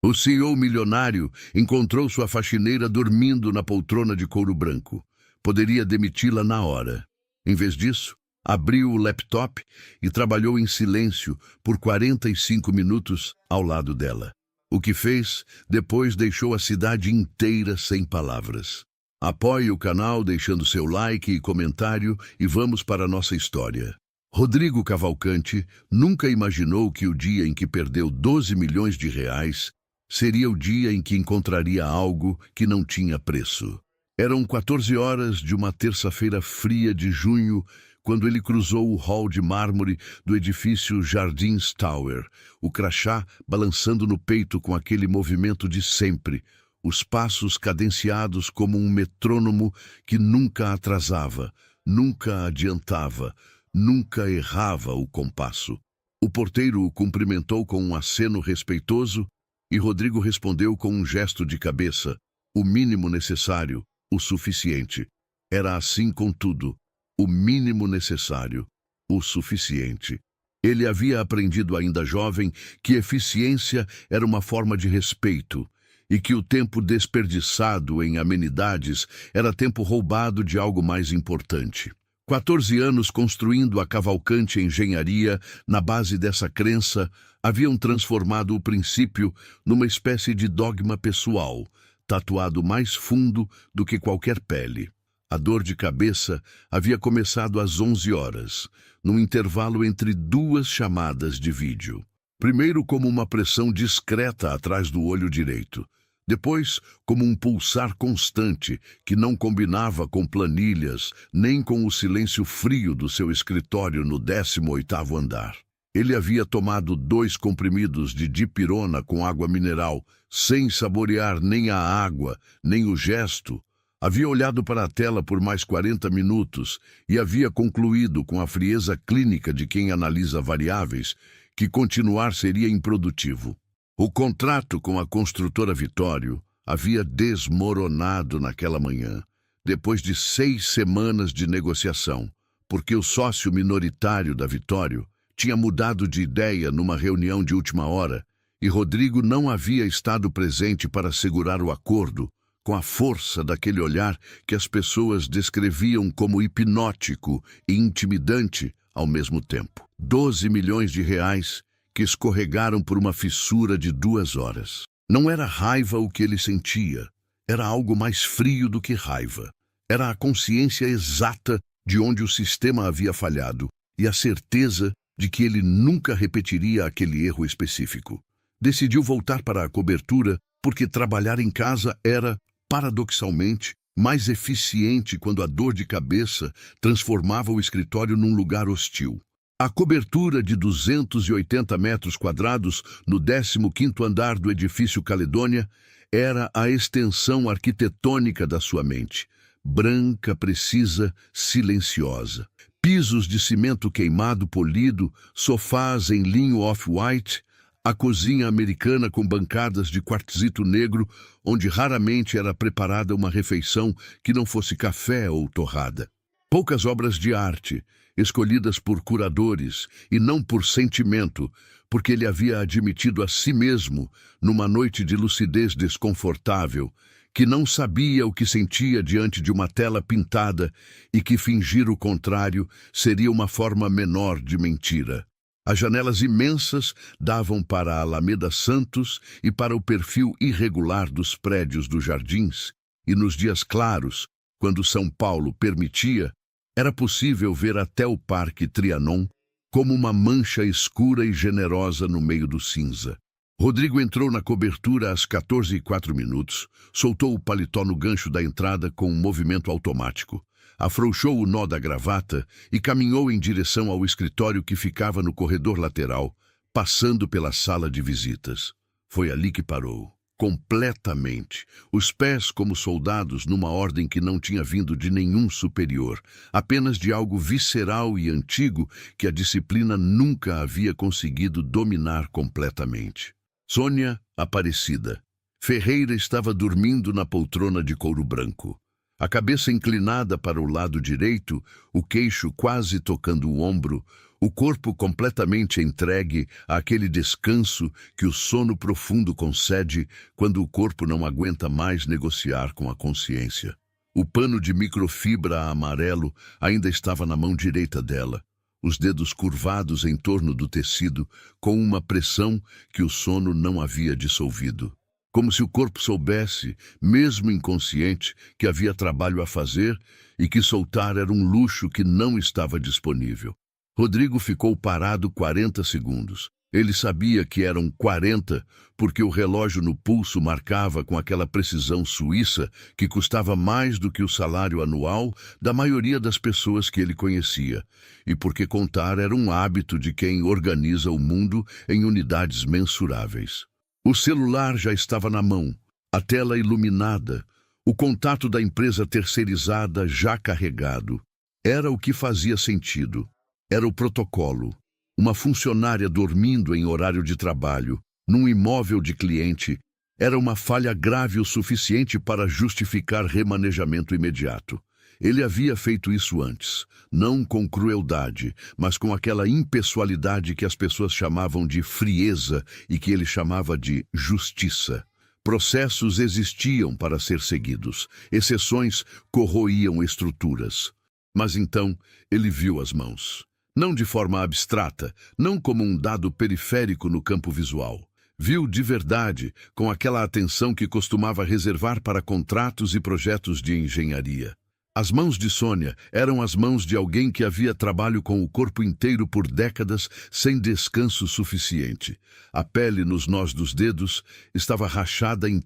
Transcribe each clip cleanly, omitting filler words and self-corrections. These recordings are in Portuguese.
O CEO milionário encontrou sua faxineira dormindo na poltrona de couro branco. Poderia demiti-la na hora. Em vez disso, abriu o laptop e trabalhou em silêncio por 45 minutos ao lado dela. O que fez, depois deixou a cidade inteira sem palavras. Apoie o canal deixando seu like e comentário e vamos para a nossa história. Rodrigo Cavalcante nunca imaginou que o dia em que perdeu 12 milhões de reais seria o dia em que encontraria algo que não tinha preço. Eram 14 horas de uma terça-feira fria de junho, quando ele cruzou o hall de mármore do edifício Jardins Tower, o crachá balançando no peito com aquele movimento de sempre, os passos cadenciados como um metrônomo que nunca atrasava, nunca adiantava, nunca errava o compasso. O porteiro o cumprimentou com um aceno respeitoso e Rodrigo respondeu com um gesto de cabeça, o mínimo necessário, o suficiente. Era assim com tudo, o mínimo necessário, o suficiente. Ele havia aprendido ainda jovem que eficiência era uma forma de respeito e que o tempo desperdiçado em amenidades era tempo roubado de algo mais importante. 14 anos construindo a Cavalcante Engenharia na base dessa crença haviam transformado o princípio numa espécie de dogma pessoal, tatuado mais fundo do que qualquer pele. A dor de cabeça havia começado às 11 horas, num intervalo entre duas chamadas de vídeo. Primeiro como uma pressão discreta atrás do olho direito. Depois, como um pulsar constante que não combinava com planilhas, nem com o silêncio frio do seu escritório no 18º andar. Ele havia tomado 2 comprimidos de dipirona com água mineral, sem saborear nem a água, nem o gesto. Havia olhado para a tela por mais 40 minutos e havia concluído com a frieza clínica de quem analisa variáveis que continuar seria improdutivo. O contrato com a construtora Vitório havia desmoronado naquela manhã, depois de 6 semanas de negociação, porque o sócio minoritário da Vitório tinha mudado de ideia numa reunião de última hora e Rodrigo não havia estado presente para segurar o acordo com a força daquele olhar que as pessoas descreviam como hipnótico e intimidante ao mesmo tempo. 12 milhões de reais que escorregaram por uma fissura de 2 horas. Não era raiva o que ele sentia, era algo mais frio do que raiva. Era a consciência exata de onde o sistema havia falhado e a certeza de que ele nunca repetiria aquele erro específico. Decidiu voltar para a cobertura porque trabalhar em casa era, paradoxalmente, mais eficiente quando a dor de cabeça transformava o escritório num lugar hostil. A cobertura de 280 metros quadrados no 15º andar do edifício Caledônia era a extensão arquitetônica da sua mente, branca, precisa, silenciosa. Pisos de cimento queimado polido, sofás em linho off-white, a cozinha americana com bancadas de quartzito negro, onde raramente era preparada uma refeição que não fosse café ou torrada. Poucas obras de arte, escolhidas por curadores e não por sentimento, porque ele havia admitido a si mesmo, numa noite de lucidez desconfortável, que não sabia o que sentia diante de uma tela pintada e que fingir o contrário seria uma forma menor de mentira. As janelas imensas davam para a Alameda Santos e para o perfil irregular dos prédios dos jardins, e nos dias claros, quando São Paulo permitia, era possível ver até o Parque Trianon como uma mancha escura e generosa no meio do cinza. Rodrigo entrou na cobertura às 14h04, soltou o paletó no gancho da entrada com um movimento automático, afrouxou o nó da gravata e caminhou em direção ao escritório que ficava no corredor lateral, passando pela sala de visitas. Foi ali que parou. Completamente, os pés como soldados numa ordem que não tinha vindo de nenhum superior, apenas de algo visceral e antigo que a disciplina nunca havia conseguido dominar completamente. Sônia Aparecida. Ferreira estava dormindo na poltrona de couro branco. A cabeça inclinada para o lado direito, o queixo quase tocando o ombro, o corpo completamente entregue àquele descanso que o sono profundo concede quando o corpo não aguenta mais negociar com a consciência. O pano de microfibra amarelo ainda estava na mão direita dela, os dedos curvados em torno do tecido, com uma pressão que o sono não havia dissolvido. Como se o corpo soubesse, mesmo inconsciente, que havia trabalho a fazer e que soltar era um luxo que não estava disponível. Rodrigo ficou parado 40 segundos. Ele sabia que eram 40 porque o relógio no pulso marcava com aquela precisão suíça que custava mais do que o salário anual da maioria das pessoas que ele conhecia, e porque contar era um hábito de quem organiza o mundo em unidades mensuráveis. O celular já estava na mão, a tela iluminada, o contato da empresa terceirizada já carregado. Era o que fazia sentido. Era o protocolo. Uma funcionária dormindo em horário de trabalho, num imóvel de cliente, era uma falha grave o suficiente para justificar remanejamento imediato. Ele havia feito isso antes, não com crueldade, mas com aquela impessoalidade que as pessoas chamavam de frieza e que ele chamava de justiça. Processos existiam para ser seguidos, exceções corroíam estruturas. Mas então ele viu as mãos. Não de forma abstrata, não como um dado periférico no campo visual. Viu de verdade, com aquela atenção que costumava reservar para contratos e projetos de engenharia. As mãos de Sônia eram as mãos de alguém que havia trabalho com o corpo inteiro por décadas sem descanso suficiente. A pele nos nós dos dedos estava rachada em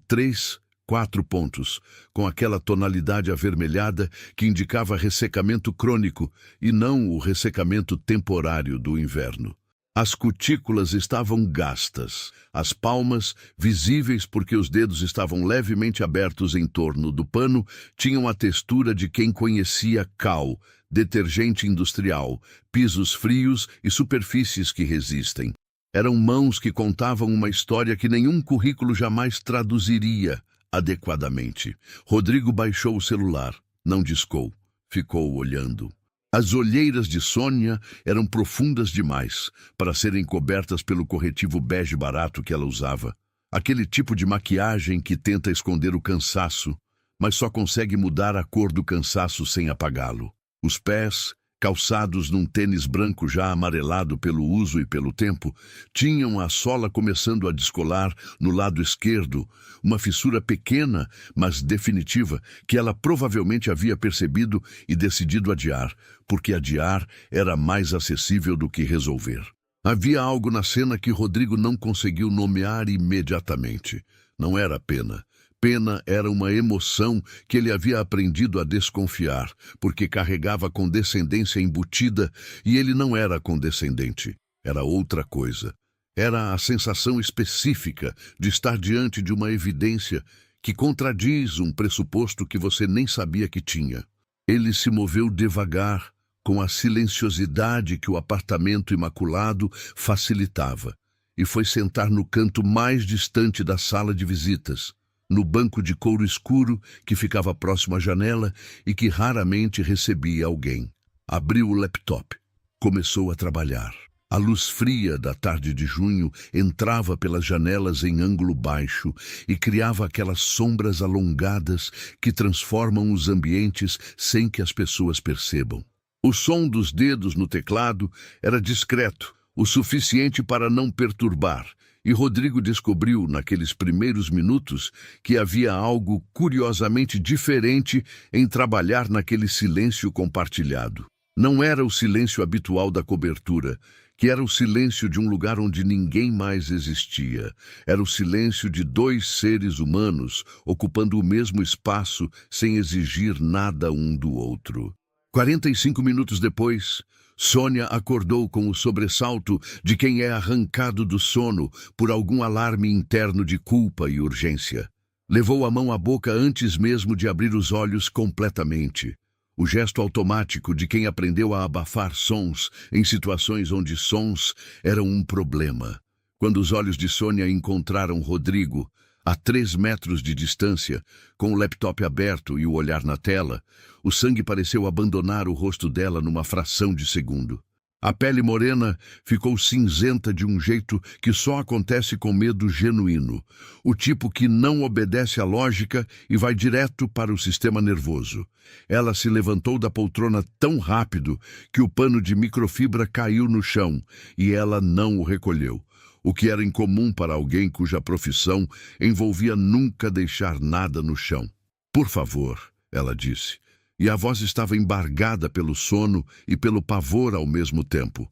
4 pontos, com aquela tonalidade avermelhada que indicava ressecamento crônico e não o ressecamento temporário do inverno. As cutículas estavam gastas, as palmas, visíveis porque os dedos estavam levemente abertos em torno do pano, tinham a textura de quem conhecia cal, detergente industrial, pisos frios e superfícies que resistem. Eram mãos que contavam uma história que nenhum currículo jamais traduziria adequadamente. Rodrigo baixou o celular, não discou, ficou olhando. As olheiras de Sônia eram profundas demais para serem cobertas pelo corretivo bege barato que ela usava. Aquele tipo de maquiagem que tenta esconder o cansaço, mas só consegue mudar a cor do cansaço sem apagá-lo. Os pés, calçados num tênis branco já amarelado pelo uso e pelo tempo, tinham a sola começando a descolar no lado esquerdo, uma fissura pequena, mas definitiva, que ela provavelmente havia percebido e decidido adiar, porque adiar era mais acessível do que resolver. Havia algo na cena que Rodrigo não conseguiu nomear imediatamente. Não era pena. Pena era uma emoção que ele havia aprendido a desconfiar, porque carregava condescendência embutida e ele não era condescendente. Era outra coisa. Era a sensação específica de estar diante de uma evidência que contradiz um pressuposto que você nem sabia que tinha. Ele se moveu devagar, com a silenciosidade que o apartamento imaculado facilitava, e foi sentar no canto mais distante da sala de visitas, no banco de couro escuro que ficava próximo à janela e que raramente recebia alguém. Abriu o laptop. Começou a trabalhar. A luz fria da tarde de junho entrava pelas janelas em ângulo baixo e criava aquelas sombras alongadas que transformam os ambientes sem que as pessoas percebam. O som dos dedos no teclado era discreto, o suficiente para não perturbar, e Rodrigo descobriu, naqueles primeiros minutos, que havia algo curiosamente diferente em trabalhar naquele silêncio compartilhado. Não era o silêncio habitual da cobertura, que era o silêncio de um lugar onde ninguém mais existia. Era o silêncio de 2 seres humanos ocupando o mesmo espaço sem exigir nada um do outro. 45 minutos depois, Sônia acordou com o sobressalto de quem é arrancado do sono por algum alarme interno de culpa e urgência. Levou a mão à boca antes mesmo de abrir os olhos completamente. O gesto automático de quem aprendeu a abafar sons em situações onde sons eram um problema. Quando os olhos de Sônia encontraram Rodrigo, A 3 metros de distância, com o laptop aberto e o olhar na tela, o sangue pareceu abandonar o rosto dela numa fração de segundo. A pele morena ficou cinzenta de um jeito que só acontece com medo genuíno, o tipo que não obedece à lógica e vai direto para o sistema nervoso. Ela se levantou da poltrona tão rápido que o pano de microfibra caiu no chão e ela não o recolheu, o que era incomum para alguém cuja profissão envolvia nunca deixar nada no chão. "Por favor", ela disse. E a voz estava embargada pelo sono e pelo pavor ao mesmo tempo.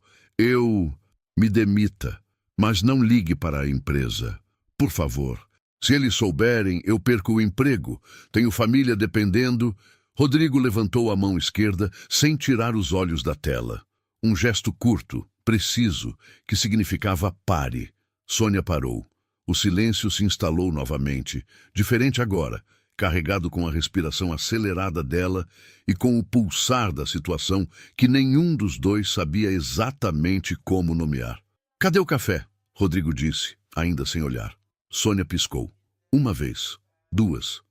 Me demita, mas não ligue para a empresa. Por favor. Se eles souberem, eu perco o emprego. Tenho família dependendo." Rodrigo levantou a mão esquerda sem tirar os olhos da tela. Um gesto curto, preciso, que significava pare. Sônia parou. O silêncio se instalou novamente, diferente agora, carregado com a respiração acelerada dela e com o pulsar da situação que nenhum dos dois sabia exatamente como nomear. "Cadê o café?" Rodrigo disse, ainda sem olhar. Sônia piscou. Uma vez. Duas.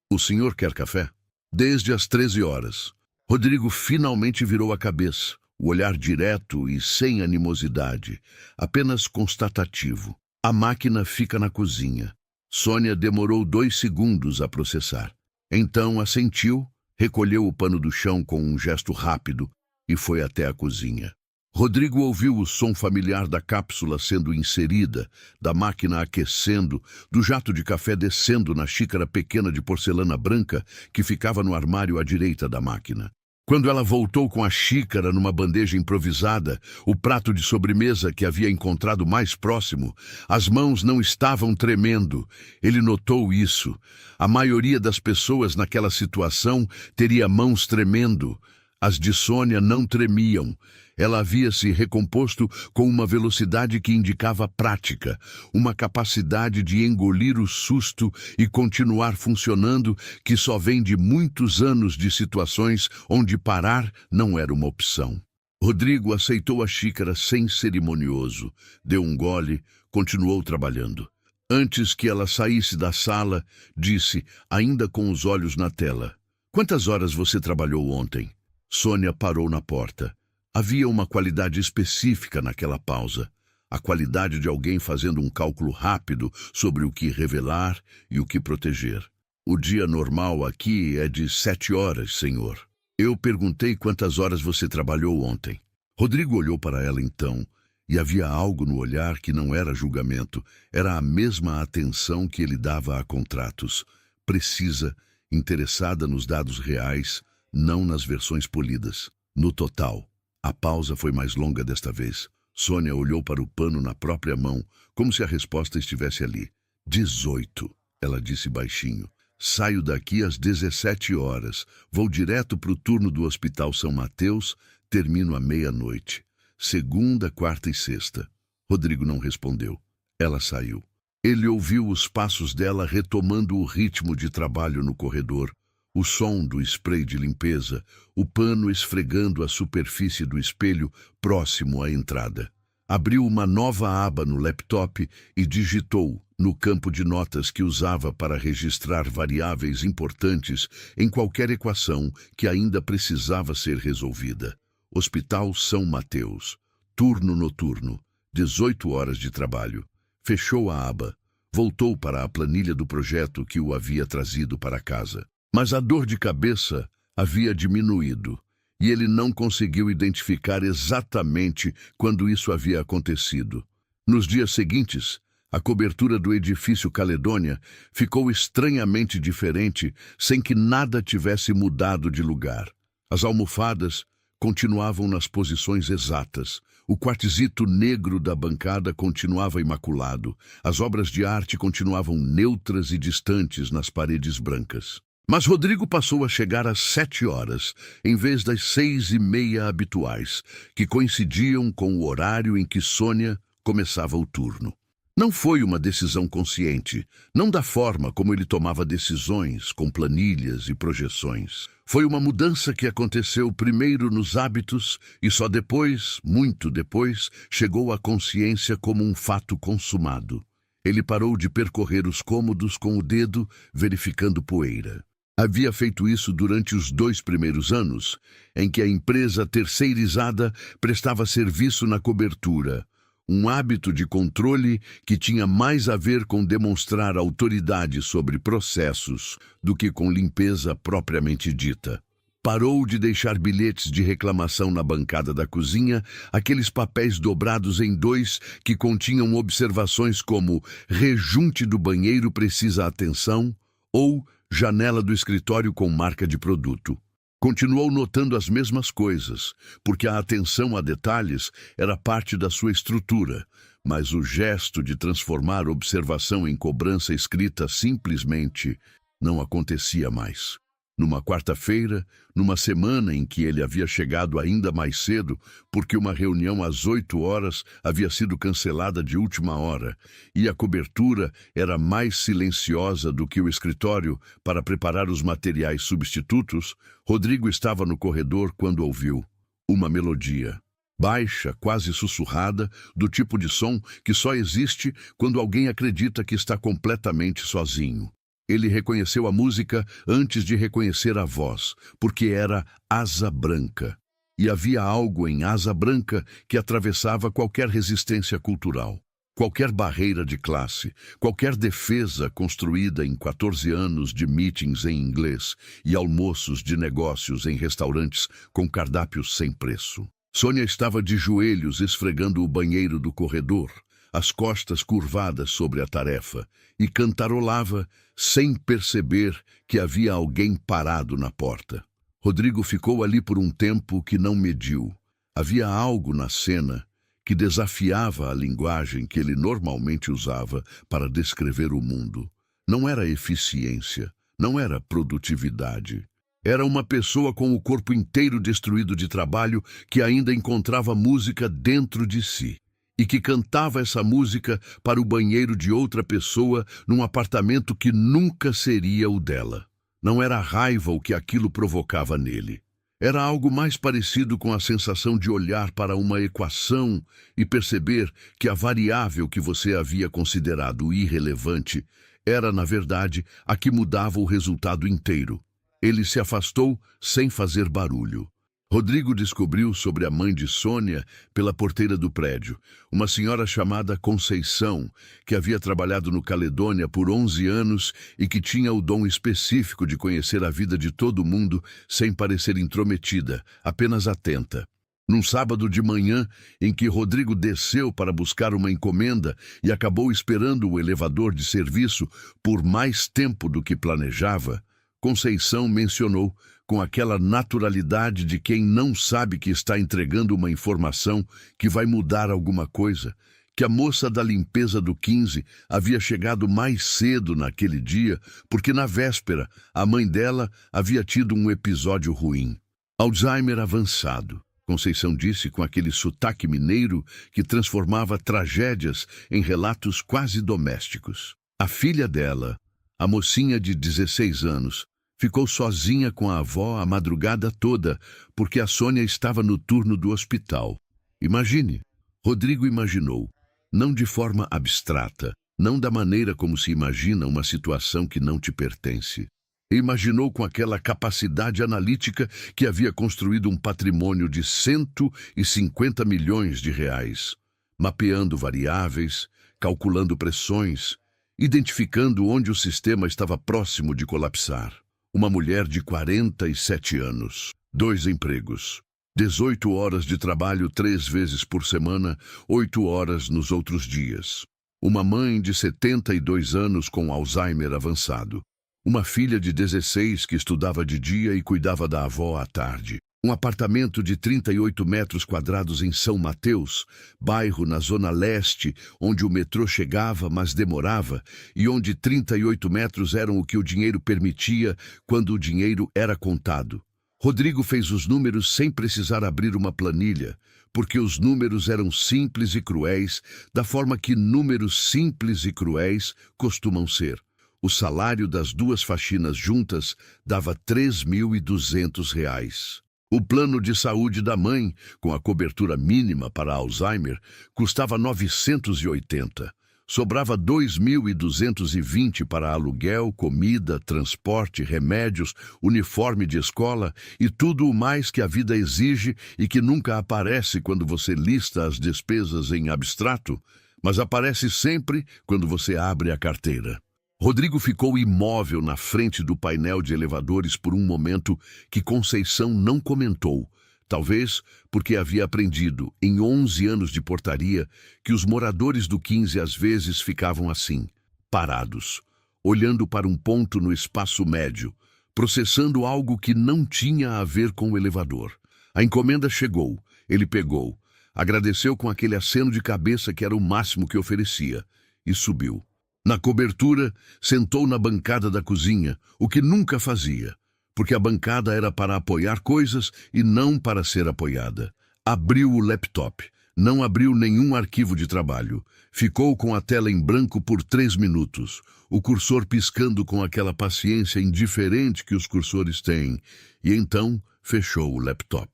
O senhor quer café?" Desde as 13 horas. Rodrigo finalmente virou a cabeça, o olhar direto e sem animosidade, apenas constatativo. "A máquina fica na cozinha." Sônia demorou 2 segundos a processar. Então assentiu, recolheu o pano do chão com um gesto rápido e foi até a cozinha. Rodrigo ouviu o som familiar da cápsula sendo inserida, da máquina aquecendo, do jato de café descendo na xícara pequena de porcelana branca que ficava no armário à direita da máquina. Quando ela voltou com a xícara numa bandeja improvisada, o prato de sobremesa que havia encontrado mais próximo, as mãos não estavam tremendo. Ele notou isso. A maioria das pessoas naquela situação teria mãos tremendo. As de Sônia não tremiam. Ela havia se recomposto com uma velocidade que indicava prática, uma capacidade de engolir o susto e continuar funcionando que só vem de muitos anos de situações onde parar não era uma opção. Rodrigo aceitou a xícara sem cerimonioso, deu um gole, continuou trabalhando. Antes que ela saísse da sala, disse, ainda com os olhos na tela, "Quantas horas você trabalhou ontem?" Sônia parou na porta. Havia uma qualidade específica naquela pausa, a qualidade de alguém fazendo um cálculo rápido sobre o que revelar e o que proteger. "O dia normal aqui é de 7 horas, senhor." "Eu perguntei quantas horas você trabalhou ontem." Rodrigo olhou para ela então, e havia algo no olhar que não era julgamento, era a mesma atenção que ele dava a contratos, precisa, interessada nos dados reais, não nas versões polidas. No total, a pausa foi mais longa desta vez. Sônia olhou para o pano na própria mão, como se a resposta estivesse ali. 18, ela disse baixinho. "Saio daqui às 17 horas, vou direto para o turno do Hospital São Mateus, termino à meia-noite. Segunda, quarta e sexta." Rodrigo não respondeu. Ela saiu. Ele ouviu os passos dela retomando o ritmo de trabalho no corredor, o som do spray de limpeza, o pano esfregando a superfície do espelho próximo à entrada. Abriu uma nova aba no laptop e digitou, no campo de notas que usava para registrar variáveis importantes em qualquer equação que ainda precisava ser resolvida. Hospital São Mateus. Turno noturno. 18 horas de trabalho. Fechou a aba. Voltou para a planilha do projeto que o havia trazido para casa. Mas a dor de cabeça havia diminuído, e ele não conseguiu identificar exatamente quando isso havia acontecido. Nos dias seguintes, a cobertura do edifício Caledônia ficou estranhamente diferente, sem que nada tivesse mudado de lugar. As almofadas continuavam nas posições exatas, o quartzito negro da bancada continuava imaculado, as obras de arte continuavam neutras e distantes nas paredes brancas. Mas Rodrigo passou a chegar às 7 horas, em vez das 6:30 habituais, que coincidiam com o horário em que Sônia começava o turno. Não foi uma decisão consciente, não da forma como ele tomava decisões, com planilhas e projeções. Foi uma mudança que aconteceu primeiro nos hábitos e só depois, muito depois, chegou à consciência como um fato consumado. Ele parou de percorrer os cômodos com o dedo, verificando poeira. Havia feito isso durante os 2 primeiros anos, em que a empresa terceirizada prestava serviço na cobertura, um hábito de controle que tinha mais a ver com demonstrar autoridade sobre processos do que com limpeza propriamente dita. Parou de deixar bilhetes de reclamação na bancada da cozinha, aqueles papéis dobrados em 2 que continham observações como rejunte do banheiro precisa atenção ou janela do escritório com marca de produto. Continuou notando as mesmas coisas, porque a atenção a detalhes era parte da sua estrutura, mas o gesto de transformar observação em cobrança escrita simplesmente não acontecia mais. Numa quarta-feira, numa semana em que ele havia chegado ainda mais cedo, porque uma reunião às 8 horas havia sido cancelada de última hora, e a cobertura era mais silenciosa do que o escritório para preparar os materiais substitutos, Rodrigo estava no corredor quando ouviu uma melodia. Baixa, quase sussurrada, do tipo de som que só existe quando alguém acredita que está completamente sozinho. Ele reconheceu a música antes de reconhecer a voz, porque era Asa Branca. E havia algo em Asa Branca que atravessava qualquer resistência cultural, qualquer barreira de classe, qualquer defesa construída em 14 anos de meetings em inglês e almoços de negócios em restaurantes com cardápios sem preço. Sônia estava de joelhos esfregando o banheiro do corredor, as costas curvadas sobre a tarefa, e cantarolava sem perceber que havia alguém parado na porta. Rodrigo ficou ali por um tempo que não mediu. Havia algo na cena que desafiava a linguagem que ele normalmente usava para descrever o mundo. Não era eficiência, não era produtividade. Era uma pessoa com o corpo inteiro destruído de trabalho que ainda encontrava música dentro de si e que cantava essa música para o banheiro de outra pessoa num apartamento que nunca seria o dela. Não era a raiva o que aquilo provocava nele. Era algo mais parecido com a sensação de olhar para uma equação e perceber que a variável que você havia considerado irrelevante era, na verdade, a que mudava o resultado inteiro. Ele se afastou sem fazer barulho. Rodrigo descobriu sobre a mãe de Sônia pela porteira do prédio, uma senhora chamada Conceição, que havia trabalhado no Caledônia por 11 anos e que tinha o dom específico de conhecer a vida de todo mundo sem parecer intrometida, apenas atenta. Num sábado de manhã, em que Rodrigo desceu para buscar uma encomenda e acabou esperando o elevador de serviço por mais tempo do que planejava, Conceição mencionou, com aquela naturalidade de quem não sabe que está entregando uma informação que vai mudar alguma coisa, que a moça da limpeza do 15 havia chegado mais cedo naquele dia porque na véspera a mãe dela havia tido um episódio ruim. Alzheimer avançado, Conceição disse com aquele sotaque mineiro que transformava tragédias em relatos quase domésticos. A filha dela, a mocinha de 16 anos, ficou sozinha com a avó a madrugada toda, porque a Sônia estava no turno do hospital. Imagine. Rodrigo imaginou, não de forma abstrata, não da maneira como se imagina uma situação que não te pertence. Imaginou com aquela capacidade analítica que havia construído um patrimônio de 150 milhões de reais, mapeando variáveis, calculando pressões, identificando onde o sistema estava próximo de colapsar. Uma mulher de 47 anos, 2 empregos, 18 horas de trabalho 3 vezes por semana, 8 horas nos outros dias. Uma mãe de 72 anos com Alzheimer avançado. Uma filha de 16 que estudava de dia e cuidava da avó à tarde. Um apartamento de 38 metros quadrados em São Mateus, bairro na Zona Leste, onde o metrô chegava, mas demorava, e onde 38 metros eram o que o dinheiro permitia quando o dinheiro era contado. Rodrigo fez os números sem precisar abrir uma planilha, porque os números eram simples e cruéis, da forma que números simples e cruéis costumam ser. O salário das 2 faxinas juntas dava R$ 3.200. O plano de saúde da mãe, com a cobertura mínima para Alzheimer, custava 980. Sobrava 2.220 para aluguel, comida, transporte, remédios, uniforme de escola e tudo o mais que a vida exige e que nunca aparece quando você lista as despesas em abstrato, mas aparece sempre quando você abre a carteira. Rodrigo ficou imóvel na frente do painel de elevadores por um momento que Conceição não comentou. Talvez porque havia aprendido, em 11 anos de portaria, que os moradores do 15 às vezes ficavam assim, parados, olhando para um ponto no espaço médio, processando algo que não tinha a ver com o elevador. A encomenda chegou, ele pegou, agradeceu com aquele aceno de cabeça que era o máximo que oferecia, e subiu. Na cobertura, sentou na bancada da cozinha, o que nunca fazia, porque a bancada era para apoiar coisas e não para ser apoiada. Abriu o laptop. Não abriu nenhum arquivo de trabalho. Ficou com a tela em branco por 3 minutos, o cursor piscando com aquela paciência indiferente que os cursores têm, e então fechou o laptop.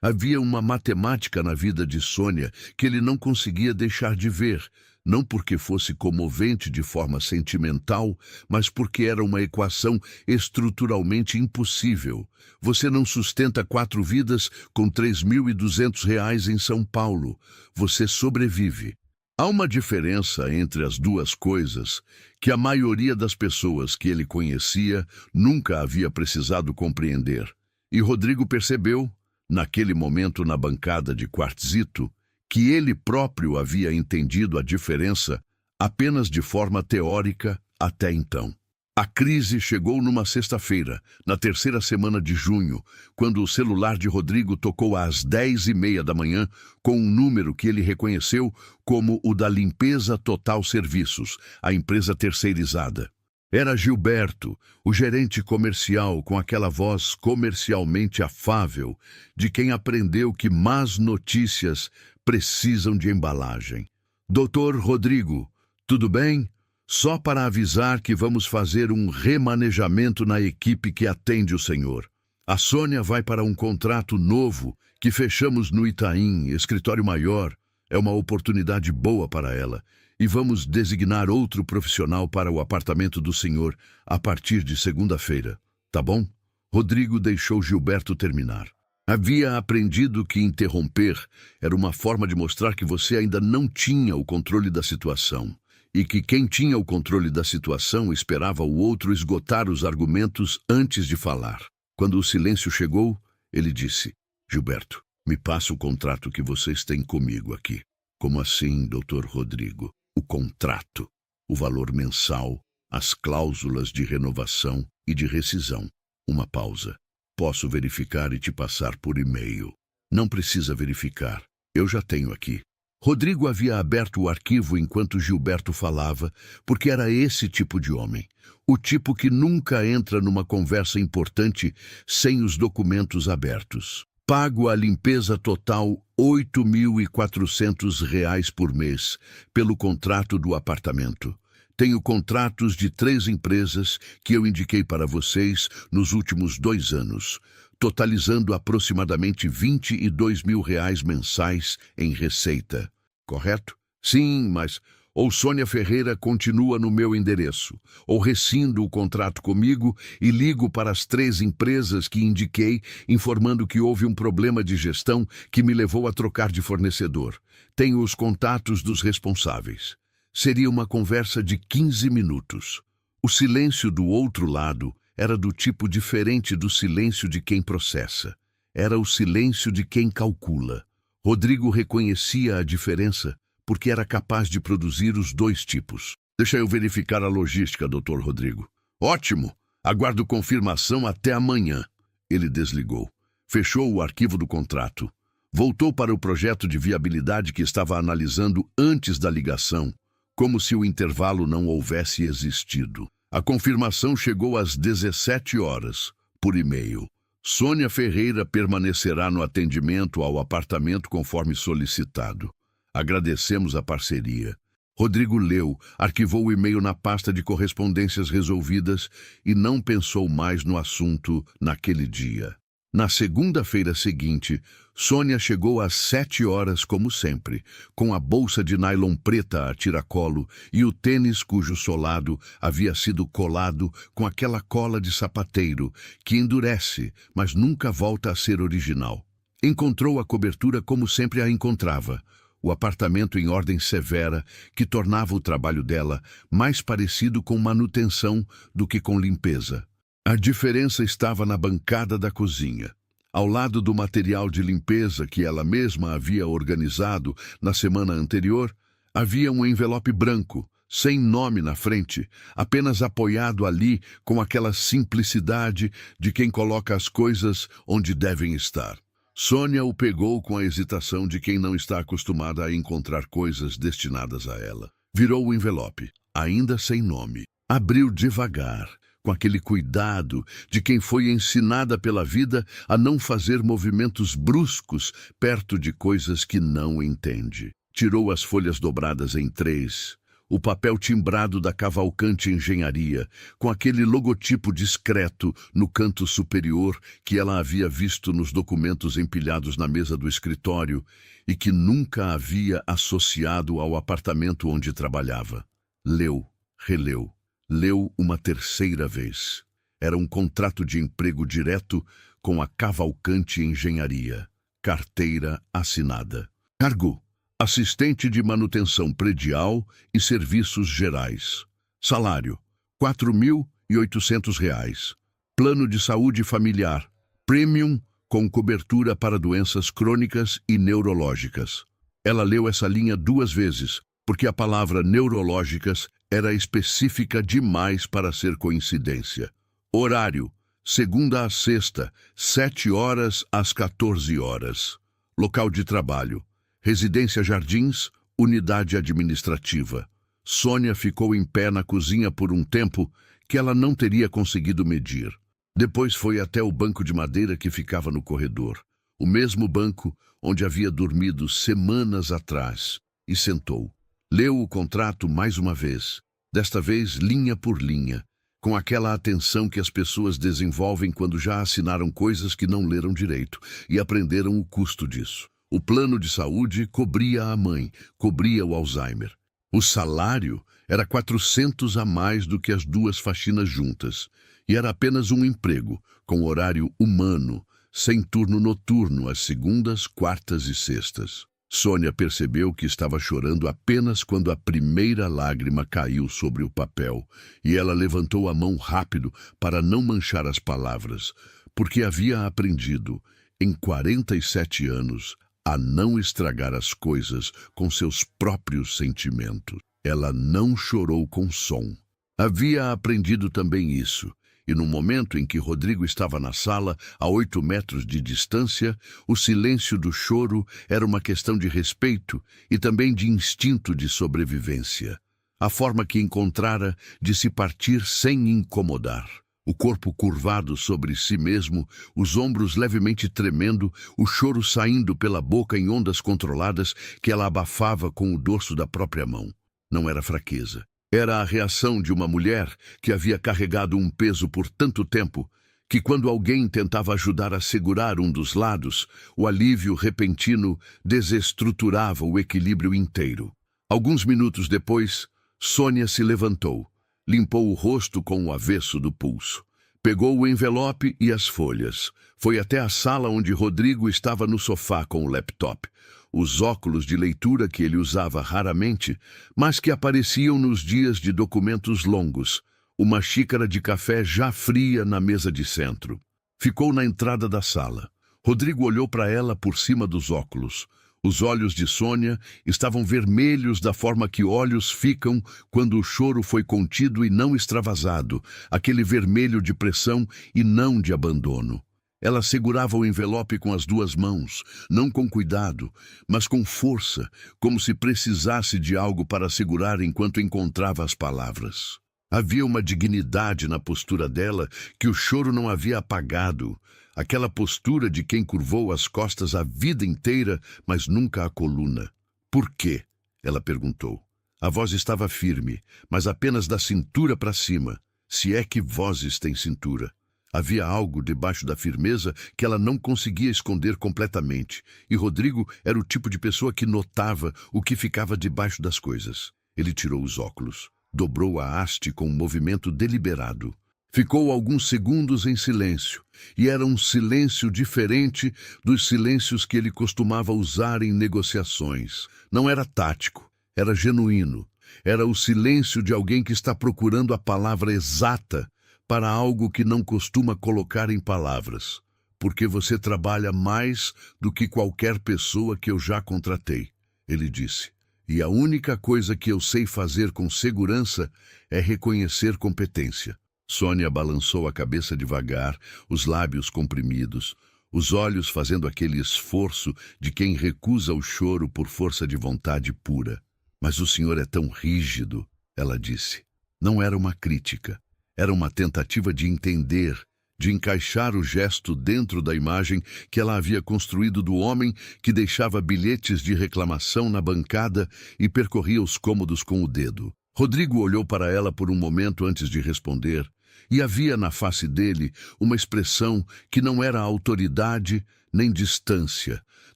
Havia uma matemática na vida de Sônia que ele não conseguia deixar de ver, não porque fosse comovente de forma sentimental, mas porque era uma equação estruturalmente impossível. Você não sustenta 4 vidas com R$ 3.200 em São Paulo. Você sobrevive. Há uma diferença entre as duas coisas que a maioria das pessoas que ele conhecia nunca havia precisado compreender. E Rodrigo percebeu, naquele momento na bancada de quartzito, que ele próprio havia entendido a diferença apenas de forma teórica até então. A crise chegou numa sexta-feira, na 3ª semana de junho, quando o celular de Rodrigo tocou às 10h30 da manhã com um número que ele reconheceu como o da Limpeza Total Serviços, a empresa terceirizada. Era Gilberto, o gerente comercial com aquela voz comercialmente afável, de quem aprendeu que más notícias precisam de embalagem. Doutor Rodrigo, tudo bem? Só para avisar que vamos fazer um remanejamento na equipe que atende o senhor. A Sônia vai para um contrato novo que fechamos no Itaim, escritório maior. É uma oportunidade boa para ela. E vamos designar outro profissional para o apartamento do senhor a partir de segunda-feira. Tá bom? Rodrigo deixou Gilberto terminar. Havia aprendido que interromper era uma forma de mostrar que você ainda não tinha o controle da situação, e que quem tinha o controle da situação esperava o outro esgotar os argumentos antes de falar. Quando o silêncio chegou, ele disse: Gilberto, me passa o contrato que vocês têm comigo aqui. Como assim, doutor Rodrigo? O contrato, o valor mensal, as cláusulas de renovação e de rescisão. Uma pausa. Posso verificar e te passar por e-mail. Não precisa verificar. Eu já tenho aqui. Rodrigo havia aberto o arquivo enquanto Gilberto falava, porque era esse tipo de homem. O tipo que nunca entra numa conversa importante sem os documentos abertos. Pago a limpeza total R$ 8.400 por mês pelo contrato do apartamento. Tenho contratos de 3 empresas que eu indiquei para vocês nos últimos 2 anos, totalizando aproximadamente R$ 22.000 mensais em receita. Correto? Sim, mas ou Sônia Ferreira continua no meu endereço, ou rescindo o contrato comigo e ligo para as 3 empresas que indiquei, informando que houve um problema de gestão que me levou a trocar de fornecedor. Tenho os contatos dos responsáveis. Seria uma conversa de 15 minutos. O silêncio do outro lado era do tipo diferente do silêncio de quem processa. Era o silêncio de quem calcula. Rodrigo reconhecia a diferença porque era capaz de produzir os 2 tipos. Deixa eu verificar a logística, doutor Rodrigo. Ótimo! Aguardo confirmação até amanhã. Ele desligou. Fechou o arquivo do contrato. Voltou para o projeto de viabilidade que estava analisando antes da ligação, como se o intervalo não houvesse existido. A confirmação chegou às 17 horas, por e-mail. Sônia Ferreira permanecerá no atendimento ao apartamento conforme solicitado. Agradecemos a parceria. Rodrigo leu, arquivou o e-mail na pasta de correspondências resolvidas e não pensou mais no assunto naquele dia. Na segunda-feira seguinte, Sônia chegou às 7 horas como sempre, com a bolsa de nylon preta a tiracolo e o tênis cujo solado havia sido colado com aquela cola de sapateiro que endurece, mas nunca volta a ser original. Encontrou a cobertura como sempre a encontrava, o apartamento em ordem severa que tornava o trabalho dela mais parecido com manutenção do que com limpeza. A diferença estava na bancada da cozinha. Ao lado do material de limpeza que ela mesma havia organizado na semana anterior, havia um envelope branco, sem nome na frente, apenas apoiado ali com aquela simplicidade de quem coloca as coisas onde devem estar. Sônia o pegou com a hesitação de quem não está acostumada a encontrar coisas destinadas a ela. Virou o envelope, ainda sem nome. Abriu devagar, com aquele cuidado de quem foi ensinada pela vida a não fazer movimentos bruscos perto de coisas que não entende. Tirou as folhas dobradas em 3, o papel timbrado da Cavalcante Engenharia, com aquele logotipo discreto no canto superior que ela havia visto nos documentos empilhados na mesa do escritório e que nunca havia associado ao apartamento onde trabalhava. Leu, releu. Leu uma terceira vez. Era um contrato de emprego direto com a Cavalcante Engenharia. Carteira assinada. Cargo: assistente de manutenção predial e serviços gerais. Salário: R$ 4.800. Plano de saúde familiar. Premium com cobertura para doenças crônicas e neurológicas. Ela leu essa linha 2 vezes, porque a palavra neurológicas era específica demais para ser coincidência. Horário: segunda a sexta, 7 horas às 14 horas. Local de trabalho: Residência Jardins, unidade administrativa. Sônia ficou em pé na cozinha por um tempo que ela não teria conseguido medir. Depois foi até o banco de madeira que ficava no corredor, o mesmo banco onde havia dormido semanas atrás, e sentou. Leu o contrato mais uma vez, desta vez linha por linha, com aquela atenção que as pessoas desenvolvem quando já assinaram coisas que não leram direito e aprenderam o custo disso. O plano de saúde cobria a mãe, cobria o Alzheimer. O salário era 400 a mais do que as 2 faxinas juntas, e era apenas um emprego, com horário humano, sem turno noturno às segundas, quartas e sextas. Sônia percebeu que estava chorando apenas quando a primeira lágrima caiu sobre o papel, e ela levantou a mão rápido para não manchar as palavras, porque havia aprendido, em 47 anos, a não estragar as coisas com seus próprios sentimentos. Ela não chorou com som. Havia aprendido também isso. E no momento em que Rodrigo estava na sala, a 8 metros de distância, o silêncio do choro era uma questão de respeito e também de instinto de sobrevivência. A forma que encontrara de se partir sem incomodar. O corpo curvado sobre si mesmo, os ombros levemente tremendo, o choro saindo pela boca em ondas controladas que ela abafava com o dorso da própria mão. Não era fraqueza. Era a reação de uma mulher que havia carregado um peso por tanto tempo que quando alguém tentava ajudar a segurar um dos lados, o alívio repentino desestruturava o equilíbrio inteiro. Alguns minutos depois, Sônia se levantou, limpou o rosto com o avesso do pulso. Pegou o envelope e as folhas. Foi até a sala onde Rodrigo estava no sofá com o laptop. Os óculos de leitura que ele usava raramente, mas que apareciam nos dias de documentos longos. Uma xícara de café já fria na mesa de centro. Ficou na entrada da sala. Rodrigo olhou para ela por cima dos óculos. Os olhos de Sônia estavam vermelhos da forma que olhos ficam quando o choro foi contido e não extravasado, aquele vermelho de pressão e não de abandono. Ela segurava o envelope com as 2 mãos, não com cuidado, mas com força, como se precisasse de algo para segurar enquanto encontrava as palavras. Havia uma dignidade na postura dela que o choro não havia apagado, aquela postura de quem curvou as costas a vida inteira, mas nunca a coluna. Por quê? Ela perguntou. A voz estava firme, mas apenas da cintura para cima, se é que vozes têm cintura. Havia algo debaixo da firmeza que ela não conseguia esconder completamente, e Rodrigo era o tipo de pessoa que notava o que ficava debaixo das coisas. Ele tirou os óculos, dobrou a haste com um movimento deliberado. Ficou alguns segundos em silêncio, e era um silêncio diferente dos silêncios que ele costumava usar em negociações. Não era tático, era genuíno. Era o silêncio de alguém que está procurando a palavra exata para algo que não costuma colocar em palavras. Porque você trabalha mais do que qualquer pessoa que eu já contratei, ele disse. E a única coisa que eu sei fazer com segurança é reconhecer competência. Sônia balançou a cabeça devagar, os lábios comprimidos, os olhos fazendo aquele esforço de quem recusa o choro por força de vontade pura. Mas o senhor é tão rígido, ela disse. Não era uma crítica. Era uma tentativa de entender, de encaixar o gesto dentro da imagem que ela havia construído do homem que deixava bilhetes de reclamação na bancada e percorria os cômodos com o dedo. Rodrigo olhou para ela por um momento antes de responder, e havia na face dele uma expressão que não era autoridade nem distância.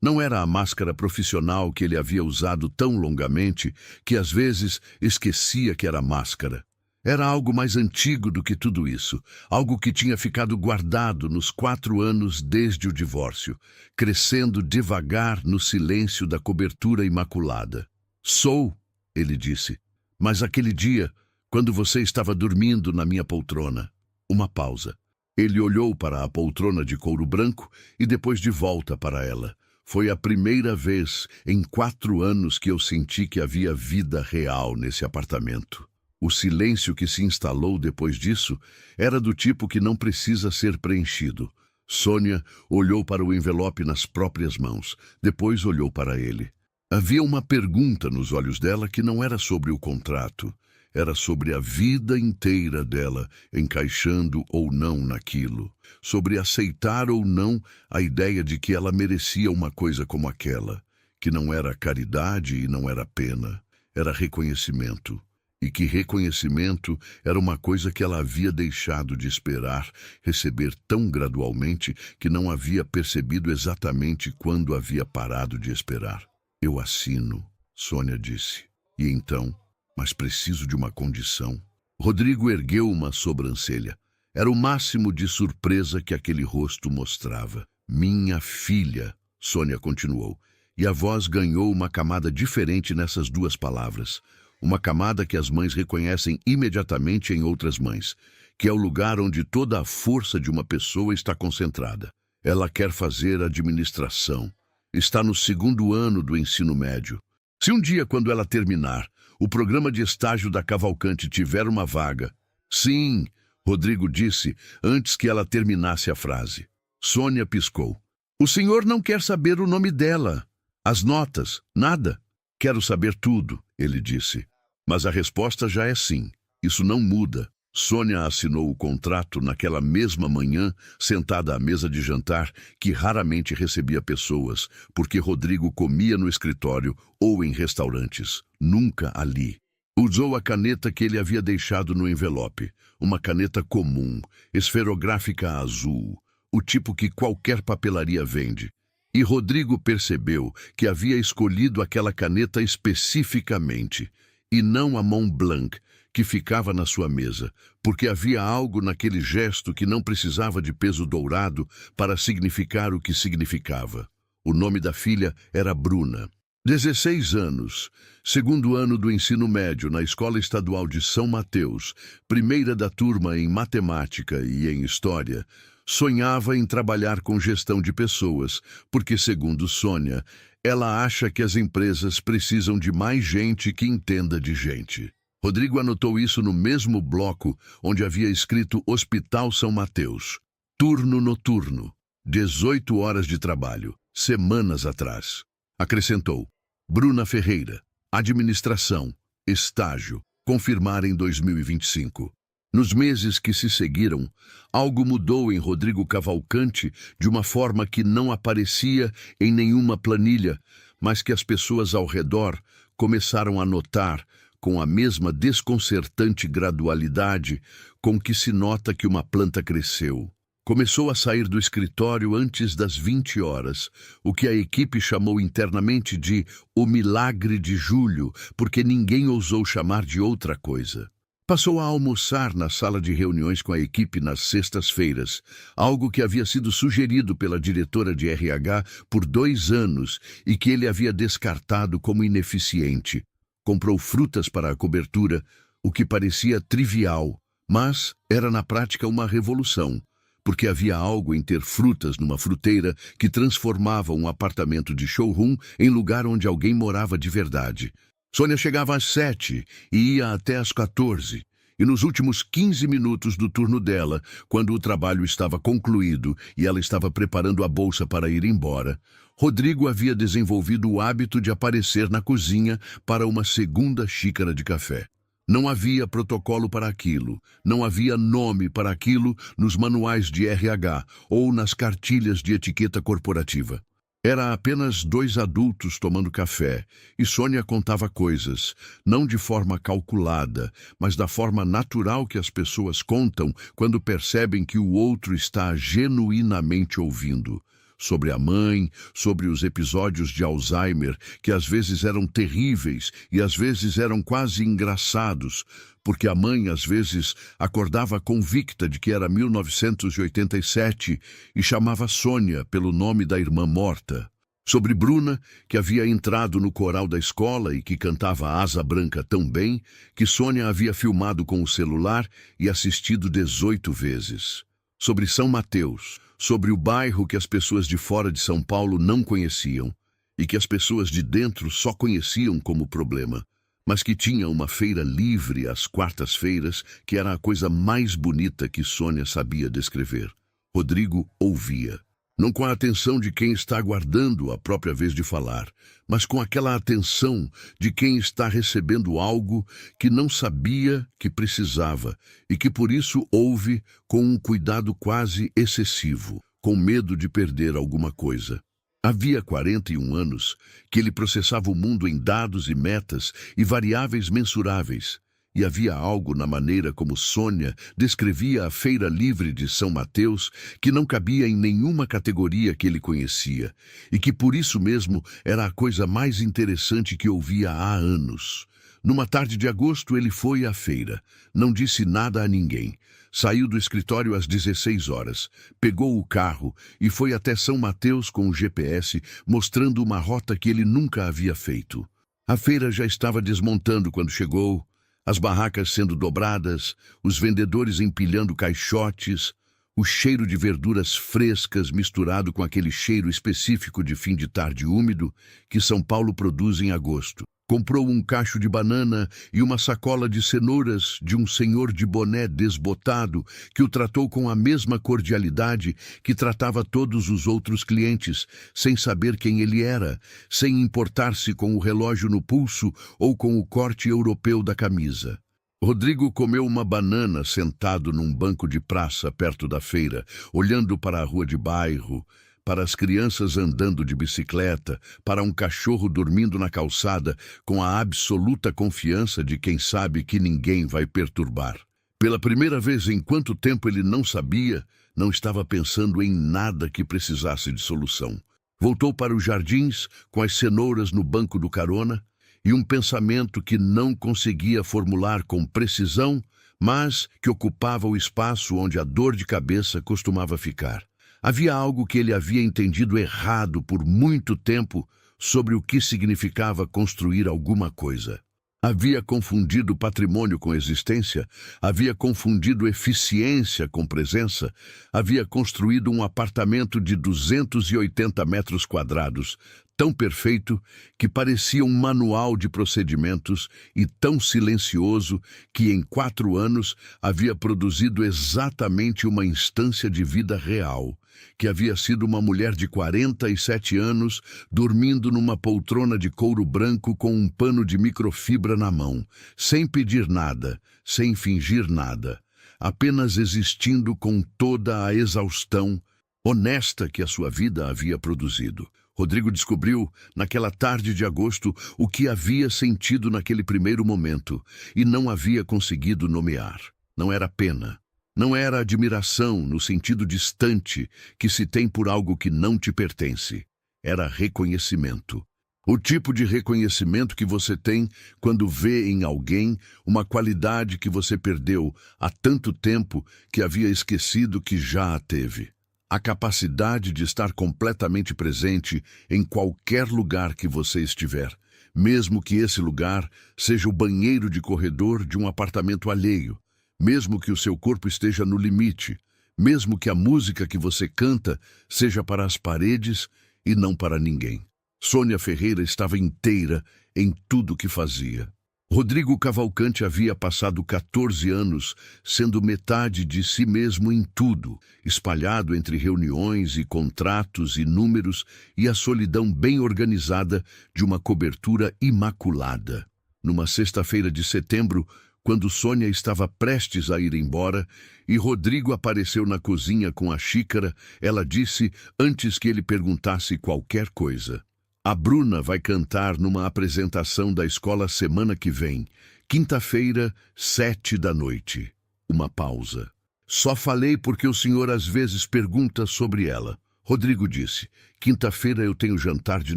Não era a máscara profissional que ele havia usado tão longamente que às vezes esquecia que era máscara. Era algo mais antigo do que tudo isso, algo que tinha ficado guardado nos 4 anos desde o divórcio, crescendo devagar no silêncio da cobertura imaculada. Sou, ele disse, mas aquele dia, quando você estava dormindo na minha poltrona. Uma pausa. Ele olhou para a poltrona de couro branco e depois de volta para ela. Foi a primeira vez em 4 anos que eu senti que havia vida real nesse apartamento. O silêncio que se instalou depois disso era do tipo que não precisa ser preenchido. Sônia olhou para o envelope nas próprias mãos, depois olhou para ele. Havia uma pergunta nos olhos dela que não era sobre o contrato, era sobre a vida inteira dela, encaixando ou não naquilo, sobre aceitar ou não a ideia de que ela merecia uma coisa como aquela, que não era caridade e não era pena, era reconhecimento. E que reconhecimento era uma coisa que ela havia deixado de esperar, receber tão gradualmente que não havia percebido exatamente quando havia parado de esperar. Eu assino, Sônia disse. E então, mas preciso de uma condição. Rodrigo ergueu uma sobrancelha. Era o máximo de surpresa que aquele rosto mostrava. Minha filha, Sônia continuou, e a voz ganhou uma camada diferente nessas 2 palavras. Uma camada que as mães reconhecem imediatamente em outras mães, que é o lugar onde toda a força de uma pessoa está concentrada. Ela quer fazer administração. Está no 2º ano do ensino médio. Se um dia, quando ela terminar, o programa de estágio da Cavalcante tiver uma vaga... Sim, Rodrigo disse antes que ela terminasse a frase. Sônia piscou. O senhor não quer saber o nome dela, as notas, nada. Quero saber tudo, ele disse. Mas a resposta já é sim. Isso não muda. Sônia assinou o contrato naquela mesma manhã, sentada à mesa de jantar, que raramente recebia pessoas, porque Rodrigo comia no escritório ou em restaurantes, nunca ali. Usou a caneta que ele havia deixado no envelope, uma caneta comum, esferográfica azul, o tipo que qualquer papelaria vende. E Rodrigo percebeu que havia escolhido aquela caneta especificamente, e não a Mont Blanc, que ficava na sua mesa, porque havia algo naquele gesto que não precisava de peso dourado para significar o que significava. O nome da filha era Bruna. 16 anos, 2º ano do ensino médio na Escola Estadual de São Mateus, primeira da turma em matemática e em história, sonhava em trabalhar com gestão de pessoas, porque, segundo Sônia, ela acha que as empresas precisam de mais gente que entenda de gente. Rodrigo anotou isso no mesmo bloco onde havia escrito Hospital São Mateus. Turno noturno. 18 horas de trabalho. Semanas atrás. Acrescentou. Bruna Ferreira. Administração. Estágio. Confirmar em 2025. Nos meses que se seguiram, algo mudou em Rodrigo Cavalcante de uma forma que não aparecia em nenhuma planilha, mas que as pessoas ao redor começaram a notar com a mesma desconcertante gradualidade com que se nota que uma planta cresceu. Começou a sair do escritório antes das 20 horas, o que a equipe chamou internamente de o milagre de julho, porque ninguém ousou chamar de outra coisa. Passou a almoçar na sala de reuniões com a equipe nas sextas-feiras, algo que havia sido sugerido pela diretora de RH por 2 anos e que ele havia descartado como ineficiente. Comprou frutas para a cobertura, o que parecia trivial, mas era na prática uma revolução, porque havia algo em ter frutas numa fruteira que transformava um apartamento de showroom em lugar onde alguém morava de verdade. Sônia chegava às 7 e ia até às 14, e nos últimos 15 minutos do turno dela, quando o trabalho estava concluído e ela estava preparando a bolsa para ir embora, Rodrigo havia desenvolvido o hábito de aparecer na cozinha para uma segunda xícara de café. Não havia protocolo para aquilo, não havia nome para aquilo nos manuais de RH ou nas cartilhas de etiqueta corporativa. Era apenas 2 adultos tomando café, e Sônia contava coisas, não de forma calculada, mas da forma natural que as pessoas contam quando percebem que o outro está genuinamente ouvindo. Sobre a mãe, sobre os episódios de Alzheimer, que às vezes eram terríveis e às vezes eram quase engraçados, porque a mãe às vezes acordava convicta de que era 1987 e chamava Sônia pelo nome da irmã morta. Sobre Bruna, que havia entrado no coral da escola e que cantava Asa Branca tão bem, que Sônia havia filmado com o celular e assistido 18 vezes. Sobre São Mateus, sobre o bairro que as pessoas de fora de São Paulo não conheciam e que as pessoas de dentro só conheciam como problema, mas que tinha uma feira livre às quartas-feiras que era a coisa mais bonita que Sônia sabia descrever. Rodrigo ouvia, não com a atenção de quem está aguardando a própria vez de falar, mas com aquela atenção de quem está recebendo algo que não sabia que precisava e que por isso ouve com um cuidado quase excessivo, com medo de perder alguma coisa. Havia 41 anos que ele processava o mundo em dados e metas e variáveis mensuráveis. E havia algo na maneira como Sônia descrevia a Feira Livre de São Mateus que não cabia em nenhuma categoria que ele conhecia, e que por isso mesmo era a coisa mais interessante que ouvia há anos. Numa tarde de agosto ele foi à feira, não disse nada a ninguém. Saiu do escritório às 16 horas, pegou o carro e foi até São Mateus com o GPS, mostrando uma rota que ele nunca havia feito. A feira já estava desmontando quando chegou, as barracas sendo dobradas, os vendedores empilhando caixotes, o cheiro de verduras frescas misturado com aquele cheiro específico de fim de tarde úmido que São Paulo produz em agosto. Comprou um cacho de banana e uma sacola de cenouras de um senhor de boné desbotado que o tratou com a mesma cordialidade que tratava todos os outros clientes, sem saber quem ele era, sem importar-se com o relógio no pulso ou com o corte europeu da camisa. Rodrigo comeu uma banana sentado num banco de praça perto da feira, olhando para a rua de bairro, para as crianças andando de bicicleta, para um cachorro dormindo na calçada, com a absoluta confiança de quem sabe que ninguém vai perturbar. Pela primeira vez em quanto tempo ele não sabia, não estava pensando em nada que precisasse de solução. Voltou para os jardins, com as cenouras no banco do carona, e um pensamento que não conseguia formular com precisão, mas que ocupava o espaço onde a dor de cabeça costumava ficar. Havia algo que ele havia entendido errado por muito tempo sobre o que significava construir alguma coisa. Havia confundido patrimônio com existência, havia confundido eficiência com presença, havia construído um apartamento de 280 metros quadrados, tão perfeito que parecia um manual de procedimentos e tão silencioso que em 4 anos havia produzido exatamente uma instância de vida real, que havia sido uma mulher de 47 anos dormindo numa poltrona de couro branco com um pano de microfibra na mão, sem pedir nada, sem fingir nada, apenas existindo com toda a exaustão honesta que a sua vida havia produzido. Rodrigo descobriu, naquela tarde de agosto, o que havia sentido naquele primeiro momento e não havia conseguido nomear. Não era pena, Não era admiração no sentido distante que se tem por algo que não te pertence. Era reconhecimento. O tipo de reconhecimento que você tem quando vê em alguém uma qualidade que você perdeu há tanto tempo que havia esquecido que já a teve. A capacidade de estar completamente presente em qualquer lugar que você estiver, mesmo que esse lugar seja o banheiro de corredor de um apartamento alheio, mesmo que o seu corpo esteja no limite, mesmo que a música que você canta seja para as paredes e não para ninguém. Sônia Ferreira estava inteira em tudo o que fazia. Rodrigo Cavalcante havia passado 14 anos sendo metade de si mesmo em tudo, espalhado entre reuniões e contratos e números e a solidão bem organizada de uma cobertura imaculada. Numa sexta-feira de setembro, quando Sônia estava prestes a ir embora e Rodrigo apareceu na cozinha com a xícara, ela disse antes que ele perguntasse qualquer coisa: "A Bruna vai cantar numa apresentação da escola semana que vem, quinta-feira, 7 da noite. Uma pausa. "Só falei porque o senhor às vezes pergunta sobre ela." Rodrigo disse: "Quinta-feira eu tenho jantar de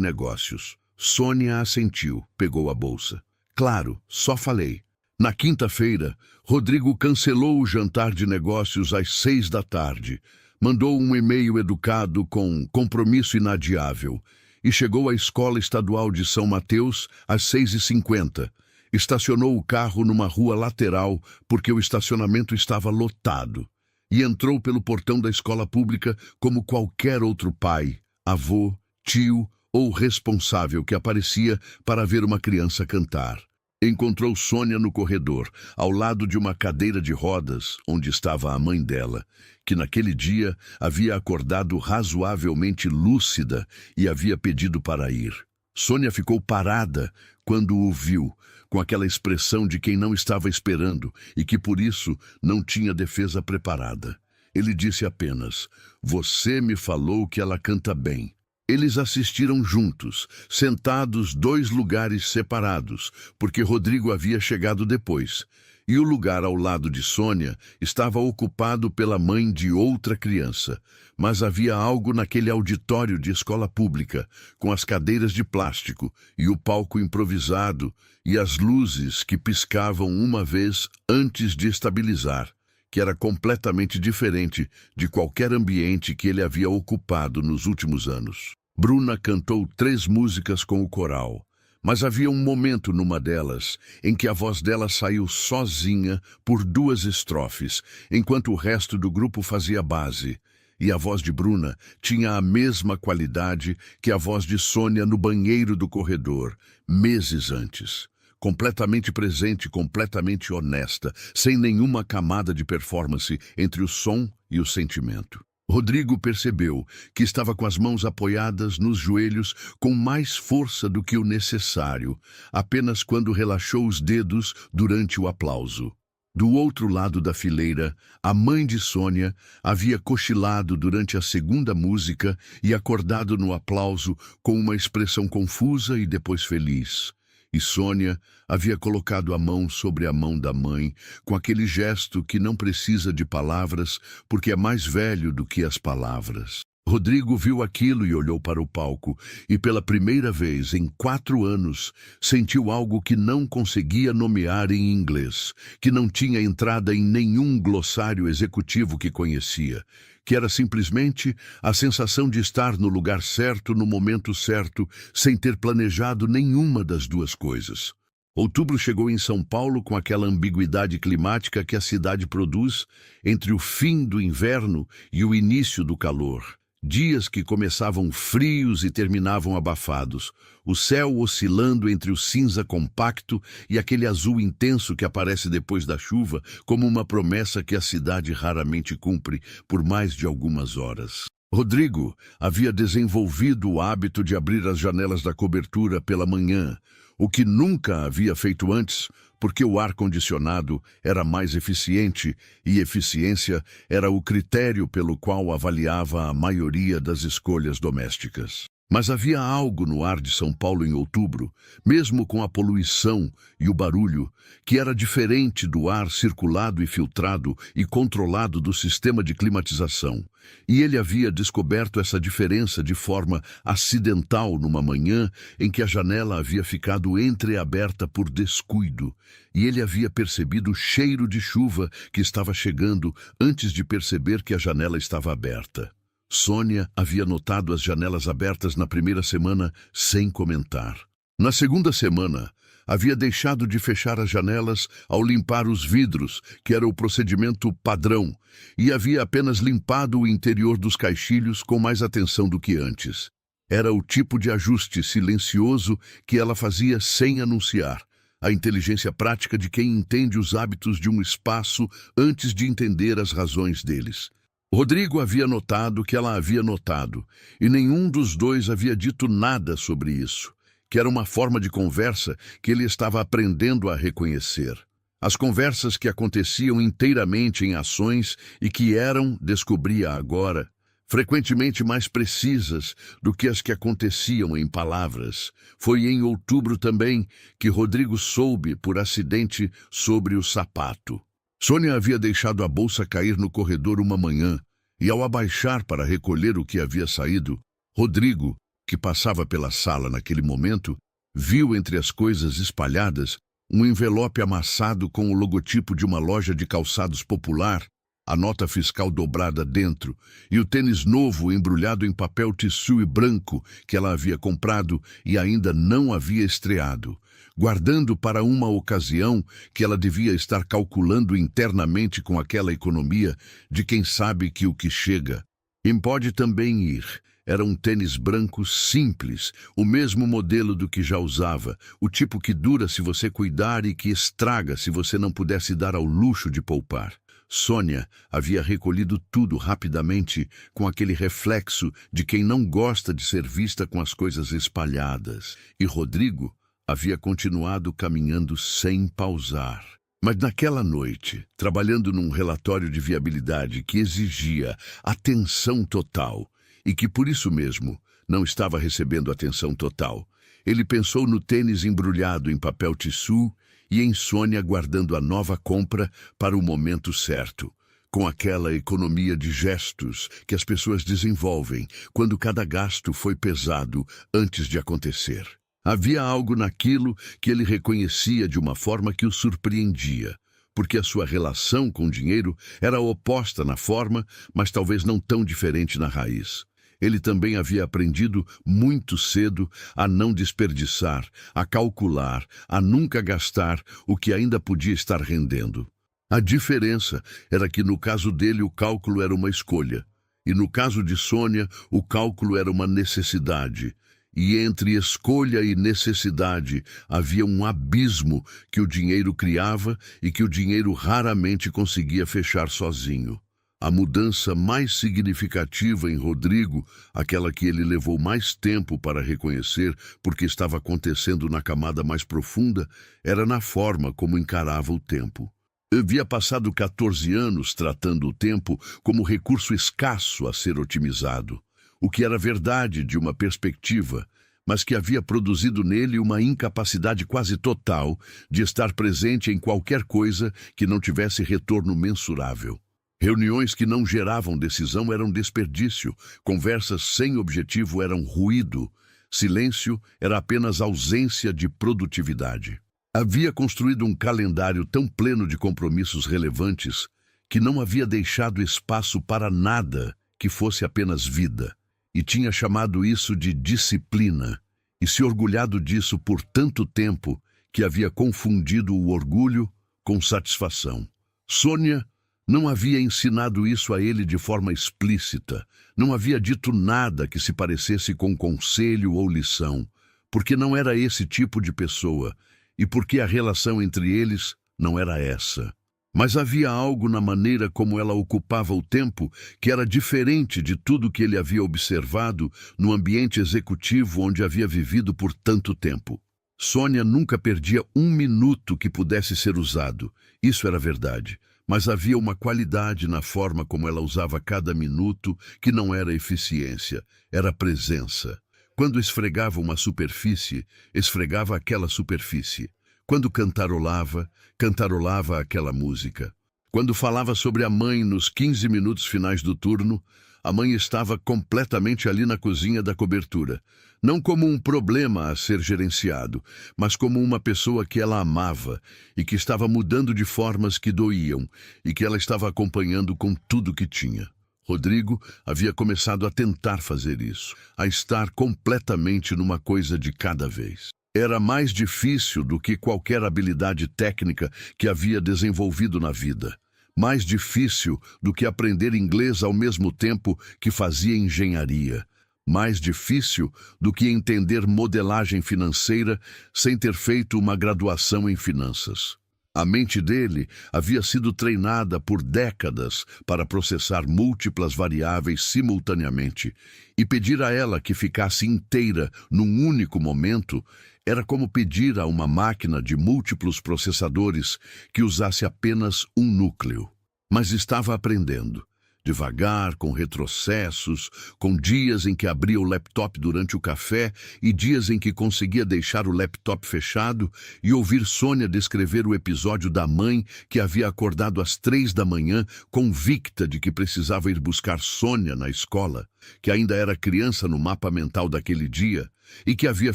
negócios." Sônia assentiu, pegou a bolsa. "Claro, só falei." Na quinta-feira, Rodrigo cancelou o jantar de negócios às 6 da tarde, mandou um e-mail educado com compromisso inadiável e chegou à Escola Estadual de São Mateus às 6h50. Estacionou o carro numa rua lateral porque o estacionamento estava lotado e entrou pelo portão da escola pública como qualquer outro pai, avô, tio ou responsável que aparecia para ver uma criança cantar. Encontrou Sônia no corredor, ao lado de uma cadeira de rodas, onde estava a mãe dela, que naquele dia havia acordado razoavelmente lúcida e havia pedido para ir. Sônia ficou parada quando o viu, com aquela expressão de quem não estava esperando e que por isso não tinha defesa preparada. Ele disse apenas: "Você me falou que ela canta bem." Eles assistiram juntos, sentados 2 lugares separados, porque Rodrigo havia chegado depois, e o lugar ao lado de Sônia estava ocupado pela mãe de outra criança. Mas havia algo naquele auditório de escola pública, com as cadeiras de plástico e o palco improvisado e as luzes que piscavam uma vez antes de estabilizar, que era completamente diferente de qualquer ambiente que ele havia ocupado nos últimos anos. Bruna cantou 3 músicas com o coral, mas havia um momento numa delas em que a voz dela saiu sozinha por 2 estrofes, enquanto o resto do grupo fazia base, e a voz de Bruna tinha a mesma qualidade que a voz de Sônia no banheiro do corredor, meses antes. Completamente presente, completamente honesta, sem nenhuma camada de performance entre o som e o sentimento. Rodrigo percebeu que estava com as mãos apoiadas nos joelhos com mais força do que o necessário, apenas quando relaxou os dedos durante o aplauso. Do outro lado da fileira, a mãe de Sônia havia cochilado durante a segunda música e acordado no aplauso com uma expressão confusa e depois feliz. E Sônia havia colocado a mão sobre a mão da mãe, com aquele gesto que não precisa de palavras, porque é mais velho do que as palavras. Rodrigo viu aquilo e olhou para o palco, e pela primeira vez em 4 anos, sentiu algo que não conseguia nomear em inglês, que não tinha entrada em nenhum glossário executivo que conhecia, que era simplesmente a sensação de estar no lugar certo, no momento certo, sem ter planejado nenhuma das 2 coisas. Outubro chegou em São Paulo com aquela ambiguidade climática que a cidade produz entre o fim do inverno e o início do calor. Dias que começavam frios e terminavam abafados, o céu oscilando entre o cinza compacto e aquele azul intenso que aparece depois da chuva como uma promessa que a cidade raramente cumpre por mais de algumas horas. Rodrigo havia desenvolvido o hábito de abrir as janelas da cobertura pela manhã, o que nunca havia feito antes, porque o ar-condicionado era mais eficiente e eficiência era o critério pelo qual avaliava a maioria das escolhas domésticas. Mas havia algo no ar de São Paulo em outubro, mesmo com a poluição e o barulho, que era diferente do ar circulado e filtrado e controlado do sistema de climatização. E ele havia descoberto essa diferença de forma acidental numa manhã em que a janela havia ficado entreaberta por descuido, e ele havia percebido o cheiro de chuva que estava chegando antes de perceber que a janela estava aberta. Sônia havia notado as janelas abertas na primeira semana sem comentar. Na segunda semana, havia deixado de fechar as janelas ao limpar os vidros, que era o procedimento padrão, e havia apenas limpado o interior dos caixilhos com mais atenção do que antes. Era o tipo de ajuste silencioso que ela fazia sem anunciar. A inteligência prática de quem entende os hábitos de um espaço antes de entender as razões deles. Rodrigo havia notado que ela havia notado, e nenhum dos dois havia dito nada sobre isso, que era uma forma de conversa que ele estava aprendendo a reconhecer. As conversas que aconteciam inteiramente em ações e que eram, descobria agora, frequentemente mais precisas do que as que aconteciam em palavras. Foi em outubro também que Rodrigo soube, por acidente, sobre o sapato. Sônia havia deixado a bolsa cair no corredor uma manhã, e ao abaixar para recolher o que havia saído, Rodrigo, que passava pela sala naquele momento, viu entre as coisas espalhadas um envelope amassado com o logotipo de uma loja de calçados popular, a nota fiscal dobrada dentro, e o tênis novo embrulhado em papel tissu branco que ela havia comprado e ainda não havia estreado, guardando para uma ocasião que ela devia estar calculando internamente com aquela economia de quem sabe que o que chega. E pode também ir. Era um tênis branco simples, o mesmo modelo do que já usava, o tipo que dura se você cuidar e que estraga se você não pudesse dar ao luxo de poupar. Sônia havia recolhido tudo rapidamente com aquele reflexo de quem não gosta de ser vista com as coisas espalhadas. E Rodrigo havia continuado caminhando sem pausar. Mas naquela noite, trabalhando num relatório de viabilidade que exigia atenção total e que por isso mesmo não estava recebendo atenção total, ele pensou no tênis embrulhado em papel tissu e em Sônia guardando a nova compra para o momento certo, com aquela economia de gestos que as pessoas desenvolvem quando cada gasto foi pesado antes de acontecer. Havia algo naquilo que ele reconhecia de uma forma que o surpreendia, porque a sua relação com o dinheiro era oposta na forma, mas talvez não tão diferente na raiz. Ele também havia aprendido muito cedo a não desperdiçar, a calcular, a nunca gastar o que ainda podia estar rendendo. A diferença era que no caso dele o cálculo era uma escolha, e no caso de Sônia o cálculo era uma necessidade. E entre escolha e necessidade havia um abismo que o dinheiro criava e que o dinheiro raramente conseguia fechar sozinho. A mudança mais significativa em Rodrigo, aquela que ele levou mais tempo para reconhecer porque estava acontecendo na camada mais profunda, era na forma como encarava o tempo. Havia passado 14 anos tratando o tempo como recurso escasso a ser otimizado, o que era verdade de uma perspectiva, mas que havia produzido nele uma incapacidade quase total de estar presente em qualquer coisa que não tivesse retorno mensurável. Reuniões que não geravam decisão eram desperdício, conversas sem objetivo eram ruído, silêncio era apenas ausência de produtividade. Havia construído um calendário tão pleno de compromissos relevantes que não havia deixado espaço para nada que fosse apenas vida. E tinha chamado isso de disciplina, e se orgulhado disso por tanto tempo que havia confundido o orgulho com satisfação. Sônia não havia ensinado isso a ele de forma explícita, não havia dito nada que se parecesse com conselho ou lição, porque não era esse tipo de pessoa, e porque a relação entre eles não era essa. Mas havia algo na maneira como ela ocupava o tempo que era diferente de tudo que ele havia observado no ambiente executivo onde havia vivido por tanto tempo. Sônia nunca perdia um minuto que pudesse ser usado, isso era verdade, mas havia uma qualidade na forma como ela usava cada minuto que não era eficiência, era presença. Quando esfregava uma superfície, esfregava aquela superfície. Quando cantarolava, cantarolava aquela música. Quando falava sobre a mãe nos 15 minutos finais do turno, a mãe estava completamente ali na cozinha da cobertura. Não como um problema a ser gerenciado, mas como uma pessoa que ela amava e que estava mudando de formas que doíam e que ela estava acompanhando com tudo que tinha. Rodrigo havia começado a tentar fazer isso, a estar completamente numa coisa de cada vez. Era mais difícil do que qualquer habilidade técnica que havia desenvolvido na vida. Mais difícil do que aprender inglês ao mesmo tempo que fazia engenharia. Mais difícil do que entender modelagem financeira sem ter feito uma graduação em finanças. A mente dele havia sido treinada por décadas para processar múltiplas variáveis simultaneamente, e pedir a ela que ficasse inteira num único momento era como pedir a uma máquina de múltiplos processadores que usasse apenas um núcleo. Mas estava aprendendo. Devagar, com retrocessos, com dias em que abria o laptop durante o café e dias em que conseguia deixar o laptop fechado e ouvir Sônia descrever o episódio da mãe que havia acordado às 3 da manhã, convicta de que precisava ir buscar Sônia na escola, que ainda era criança no mapa mental daquele dia, e que havia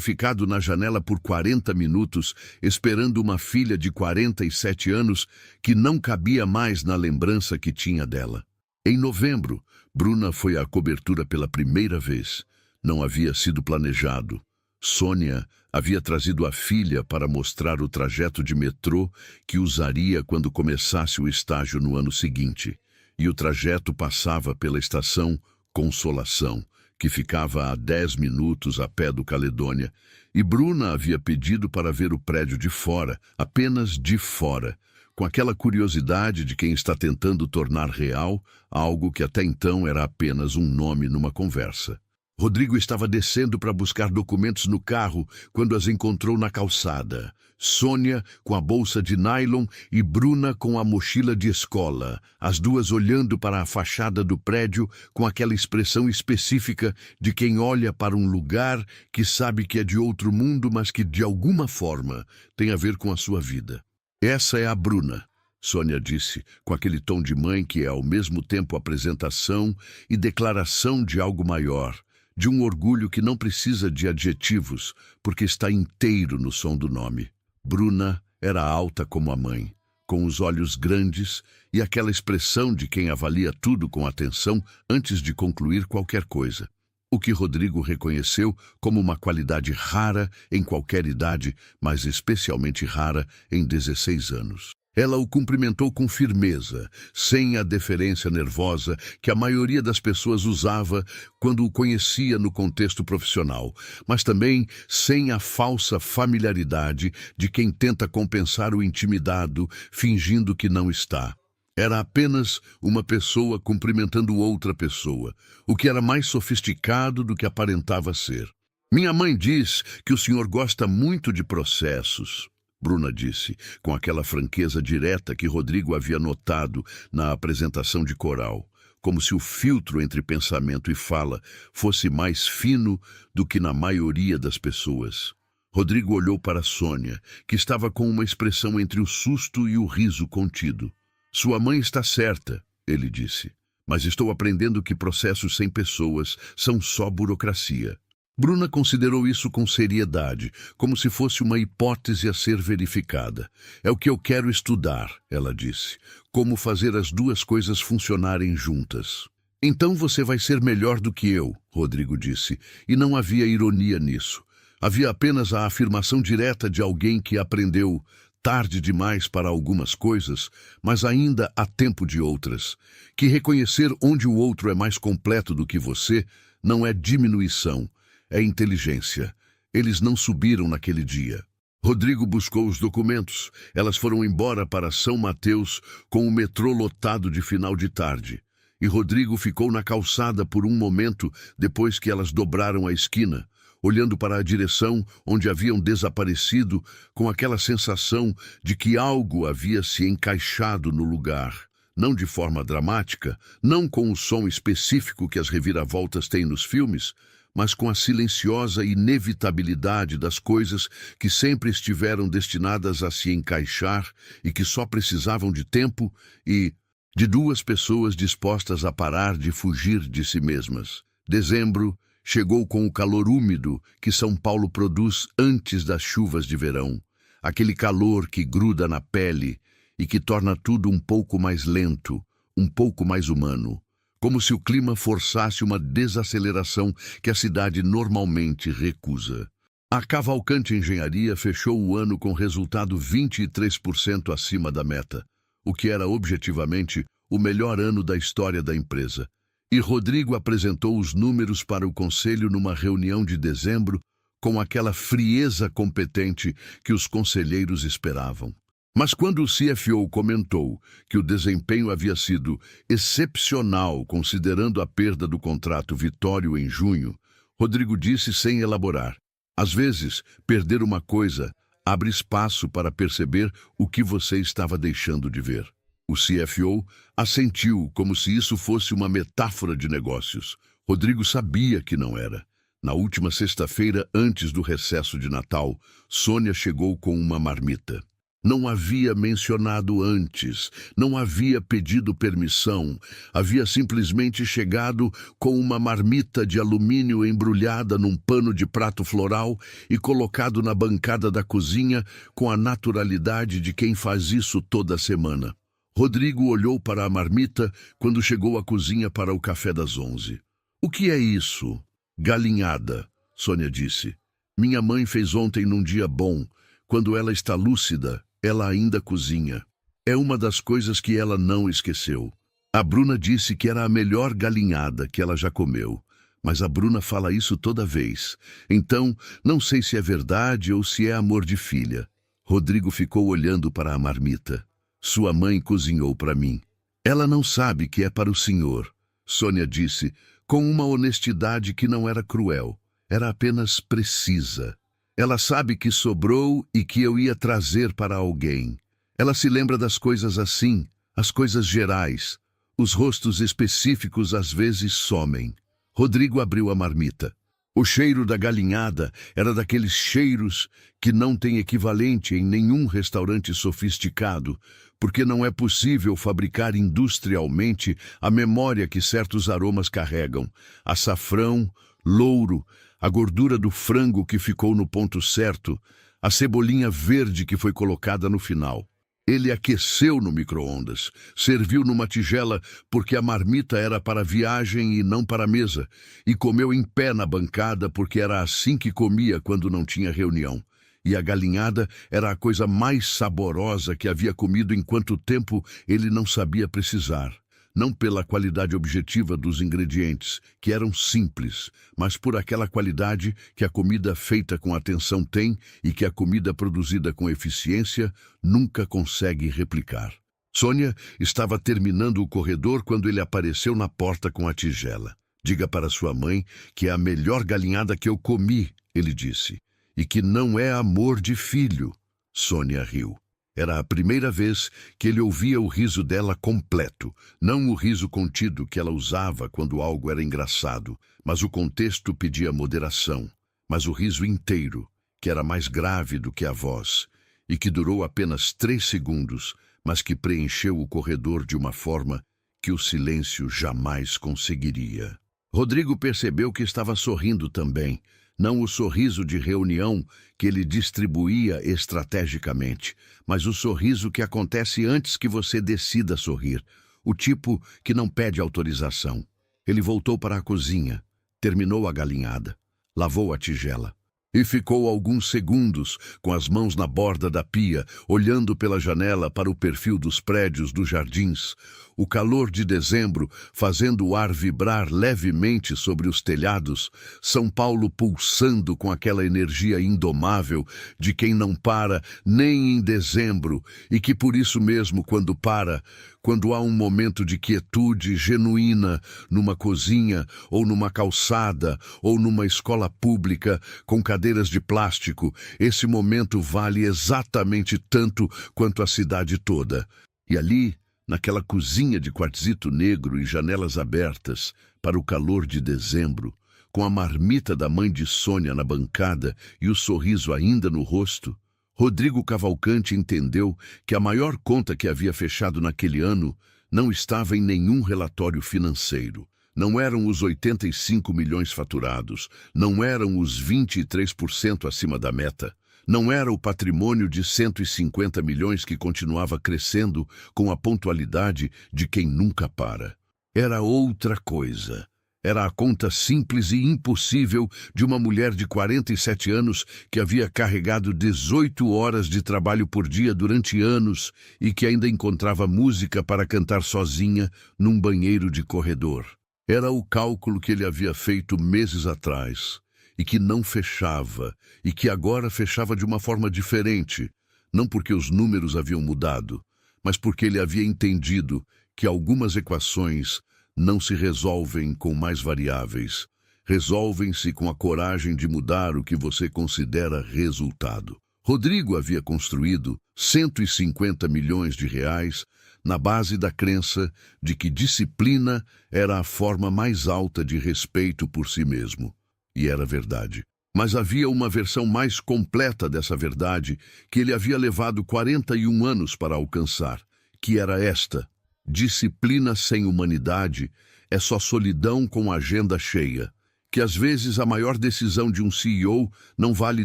ficado na janela por 40 minutos esperando uma filha de 47 anos que não cabia mais na lembrança que tinha dela. Em novembro, Bruna foi à cobertura pela primeira vez. Não havia sido planejado. Sônia havia trazido a filha para mostrar o trajeto de metrô que usaria quando começasse o estágio no ano seguinte. E o trajeto passava pela estação Consolação, que ficava a 10 minutos a pé do Caledônia, e Bruna havia pedido para ver o prédio de fora, apenas de fora, com aquela curiosidade de quem está tentando tornar real algo que até então era apenas um nome numa conversa. Rodrigo estava descendo para buscar documentos no carro quando as encontrou na calçada. Sônia com a bolsa de nylon e Bruna com a mochila de escola, as duas olhando para a fachada do prédio com aquela expressão específica de quem olha para um lugar que sabe que é de outro mundo, mas que de alguma forma tem a ver com a sua vida. Essa é a Bruna, Sônia disse, com aquele tom de mãe que é ao mesmo tempo apresentação e declaração de algo maior, de um orgulho que não precisa de adjetivos, porque está inteiro no som do nome. Bruna era alta como a mãe, com os olhos grandes e aquela expressão de quem avalia tudo com atenção antes de concluir qualquer coisa. O que Rodrigo reconheceu como uma qualidade rara em qualquer idade, mas especialmente rara em 16 anos. Ela o cumprimentou com firmeza, sem a deferência nervosa que a maioria das pessoas usava quando o conhecia no contexto profissional, mas também sem a falsa familiaridade de quem tenta compensar o intimidado, fingindo que não está. Era apenas uma pessoa cumprimentando outra pessoa, o que era mais sofisticado do que aparentava ser. Minha mãe diz que o senhor gosta muito de processos, Bruna disse, com aquela franqueza direta que Rodrigo havia notado na apresentação de coral, como se o filtro entre pensamento e fala fosse mais fino do que na maioria das pessoas. Rodrigo olhou para Sônia, que estava com uma expressão entre o susto e o riso contido. Sua mãe está certa, ele disse, mas estou aprendendo que processos sem pessoas são só burocracia. Bruna considerou isso com seriedade, como se fosse uma hipótese a ser verificada. É o que eu quero estudar, ela disse, como fazer as duas coisas funcionarem juntas. Então você vai ser melhor do que eu, Rodrigo disse, e não havia ironia nisso. Havia apenas a afirmação direta de alguém que aprendeu tarde demais para algumas coisas, mas ainda há tempo de outras, que reconhecer onde o outro é mais completo do que você não é diminuição, é inteligência. Eles não subiram naquele dia. Rodrigo buscou os documentos. Elas foram embora para São Mateus com o metrô lotado de final de tarde. E Rodrigo ficou na calçada por um momento depois que elas dobraram a esquina, olhando para a direção onde haviam desaparecido com aquela sensação de que algo havia se encaixado no lugar. Não de forma dramática, não com o som específico que as reviravoltas têm nos filmes, mas com a silenciosa inevitabilidade das coisas que sempre estiveram destinadas a se encaixar e que só precisavam de tempo e de duas pessoas dispostas a parar de fugir de si mesmas. Dezembro chegou com o calor úmido que São Paulo produz antes das chuvas de verão, aquele calor que gruda na pele e que torna tudo um pouco mais lento, um pouco mais humano, como se o clima forçasse uma desaceleração que a cidade normalmente recusa. A Cavalcante Engenharia fechou o ano com resultado 23% acima da meta, o que era objetivamente o melhor ano da história da empresa. E Rodrigo apresentou os números para o conselho numa reunião de dezembro com aquela frieza competente que os conselheiros esperavam. Mas quando o CFO comentou que o desempenho havia sido excepcional considerando a perda do contrato Vitório em junho, Rodrigo disse sem elaborar: às vezes, perder uma coisa abre espaço para perceber o que você estava deixando de ver. O CFO assentiu como se isso fosse uma metáfora de negócios. Rodrigo sabia que não era. Na última sexta-feira, antes do recesso de Natal, Sônia chegou com uma marmita. Não havia mencionado antes, não havia pedido permissão, havia simplesmente chegado com uma marmita de alumínio embrulhada num pano de prato floral e colocado na bancada da cozinha com a naturalidade de quem faz isso toda semana. Rodrigo olhou para a marmita quando chegou à cozinha para o café das 11. "O que é isso?" "Galinhada", Sônia disse. "Minha mãe fez ontem num dia bom. Quando ela está lúcida, ela ainda cozinha. É uma das coisas que ela não esqueceu." A Bruna disse que era a melhor galinhada que ela já comeu, mas a Bruna fala isso toda vez. Então, não sei se é verdade ou se é amor de filha. Rodrigo ficou olhando para a marmita. "Sua mãe cozinhou para mim." "Ela não sabe que é para o senhor", Sônia disse, com uma honestidade que não era cruel, era apenas precisa. "Ela sabe que sobrou e que eu ia trazer para alguém. Ela se lembra das coisas assim, as coisas gerais. Os rostos específicos às vezes somem." Rodrigo abriu a marmita. O cheiro da galinhada era daqueles cheiros que não tem equivalente em nenhum restaurante sofisticado, porque não é possível fabricar industrialmente a memória que certos aromas carregam. Açafrão, louro, a gordura do frango que ficou no ponto certo, a cebolinha verde que foi colocada no final. Ele aqueceu no micro-ondas, serviu numa tigela porque a marmita era para viagem e não para a mesa, e comeu em pé na bancada porque era assim que comia quando não tinha reunião. E a galinhada era a coisa mais saborosa que havia comido em quanto tempo ele não sabia precisar. Não pela qualidade objetiva dos ingredientes, que eram simples, mas por aquela qualidade que a comida feita com atenção tem e que a comida produzida com eficiência nunca consegue replicar. Sônia estava terminando o corredor quando ele apareceu na porta com a tigela. "Diga para sua mãe que é a melhor galinhada que eu comi", ele disse, "e que não é amor de filho." Sônia riu. Era a primeira vez que ele ouvia o riso dela completo, não o riso contido que ela usava quando algo era engraçado, mas o contexto pedia moderação, mas o riso inteiro, que era mais grave do que a voz, e que durou apenas 3 segundos, mas que preencheu o corredor de uma forma que o silêncio jamais conseguiria. Rodrigo percebeu que estava sorrindo também, não o sorriso de reunião que ele distribuía estrategicamente, mas o sorriso que acontece antes que você decida sorrir, o tipo que não pede autorização. Ele voltou para a cozinha, terminou a galinhada, lavou a tigela e ficou alguns segundos com as mãos na borda da pia, olhando pela janela para o perfil dos prédios dos jardins, o calor de dezembro fazendo o ar vibrar levemente sobre os telhados, São Paulo pulsando com aquela energia indomável de quem não para nem em dezembro e que por isso mesmo quando há um momento de quietude genuína numa cozinha ou numa calçada ou numa escola pública com cadeiras de plástico, esse momento vale exatamente tanto quanto a cidade toda. E ali, naquela cozinha de quartzito negro e janelas abertas para o calor de dezembro, com a marmita da mãe de Sônia na bancada e o sorriso ainda no rosto, Rodrigo Cavalcante entendeu que a maior conta que havia fechado naquele ano não estava em nenhum relatório financeiro. Não eram os 85 milhões faturados, não eram os 23% acima da meta, não era o patrimônio de 150 milhões que continuava crescendo com a pontualidade de quem nunca para. Era outra coisa. Era a conta simples e impossível de uma mulher de 47 anos que havia carregado 18 horas de trabalho por dia durante anos e que ainda encontrava música para cantar sozinha num banheiro de corredor. Era o cálculo que ele havia feito meses atrás e que não fechava, e que agora fechava de uma forma diferente, não porque os números haviam mudado, mas porque ele havia entendido que algumas equações não se resolvem com mais variáveis, resolvem-se com a coragem de mudar o que você considera resultado. Rodrigo havia construído 150 milhões de reais na base da crença de que disciplina era a forma mais alta de respeito por si mesmo. E era verdade. Mas havia uma versão mais completa dessa verdade que ele havia levado 41 anos para alcançar, que era esta: disciplina sem humanidade é só solidão com agenda cheia. Que às vezes a maior decisão de um CEO não vale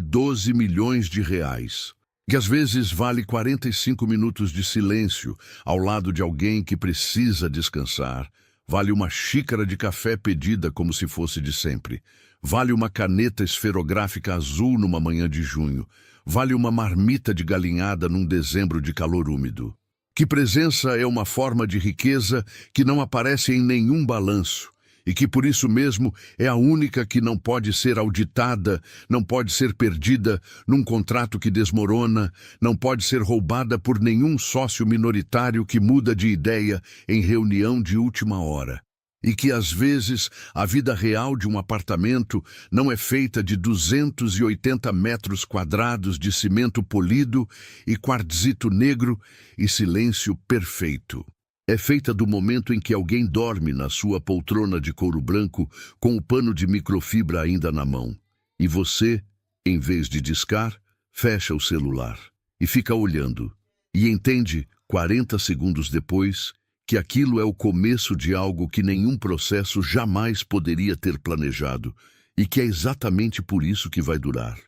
12 milhões de reais. Que às vezes vale 45 minutos de silêncio ao lado de alguém que precisa descansar. Vale uma xícara de café pedida como se fosse de sempre. Vale uma caneta esferográfica azul numa manhã de junho. Vale uma marmita de galinhada num dezembro de calor úmido. Que presença é uma forma de riqueza que não aparece em nenhum balanço e que por isso mesmo é a única que não pode ser auditada, não pode ser perdida num contrato que desmorona, não pode ser roubada por nenhum sócio minoritário que muda de ideia em reunião de última hora. E que, às vezes, a vida real de um apartamento não é feita de 280 metros quadrados de cimento polido e quartzito negro e silêncio perfeito. É feita do momento em que alguém dorme na sua poltrona de couro branco com o pano de microfibra ainda na mão. E você, em vez de discar, fecha o celular e fica olhando. E entende, 40 segundos depois, que aquilo é o começo de algo que nenhum processo jamais poderia ter planejado e que é exatamente por isso que vai durar.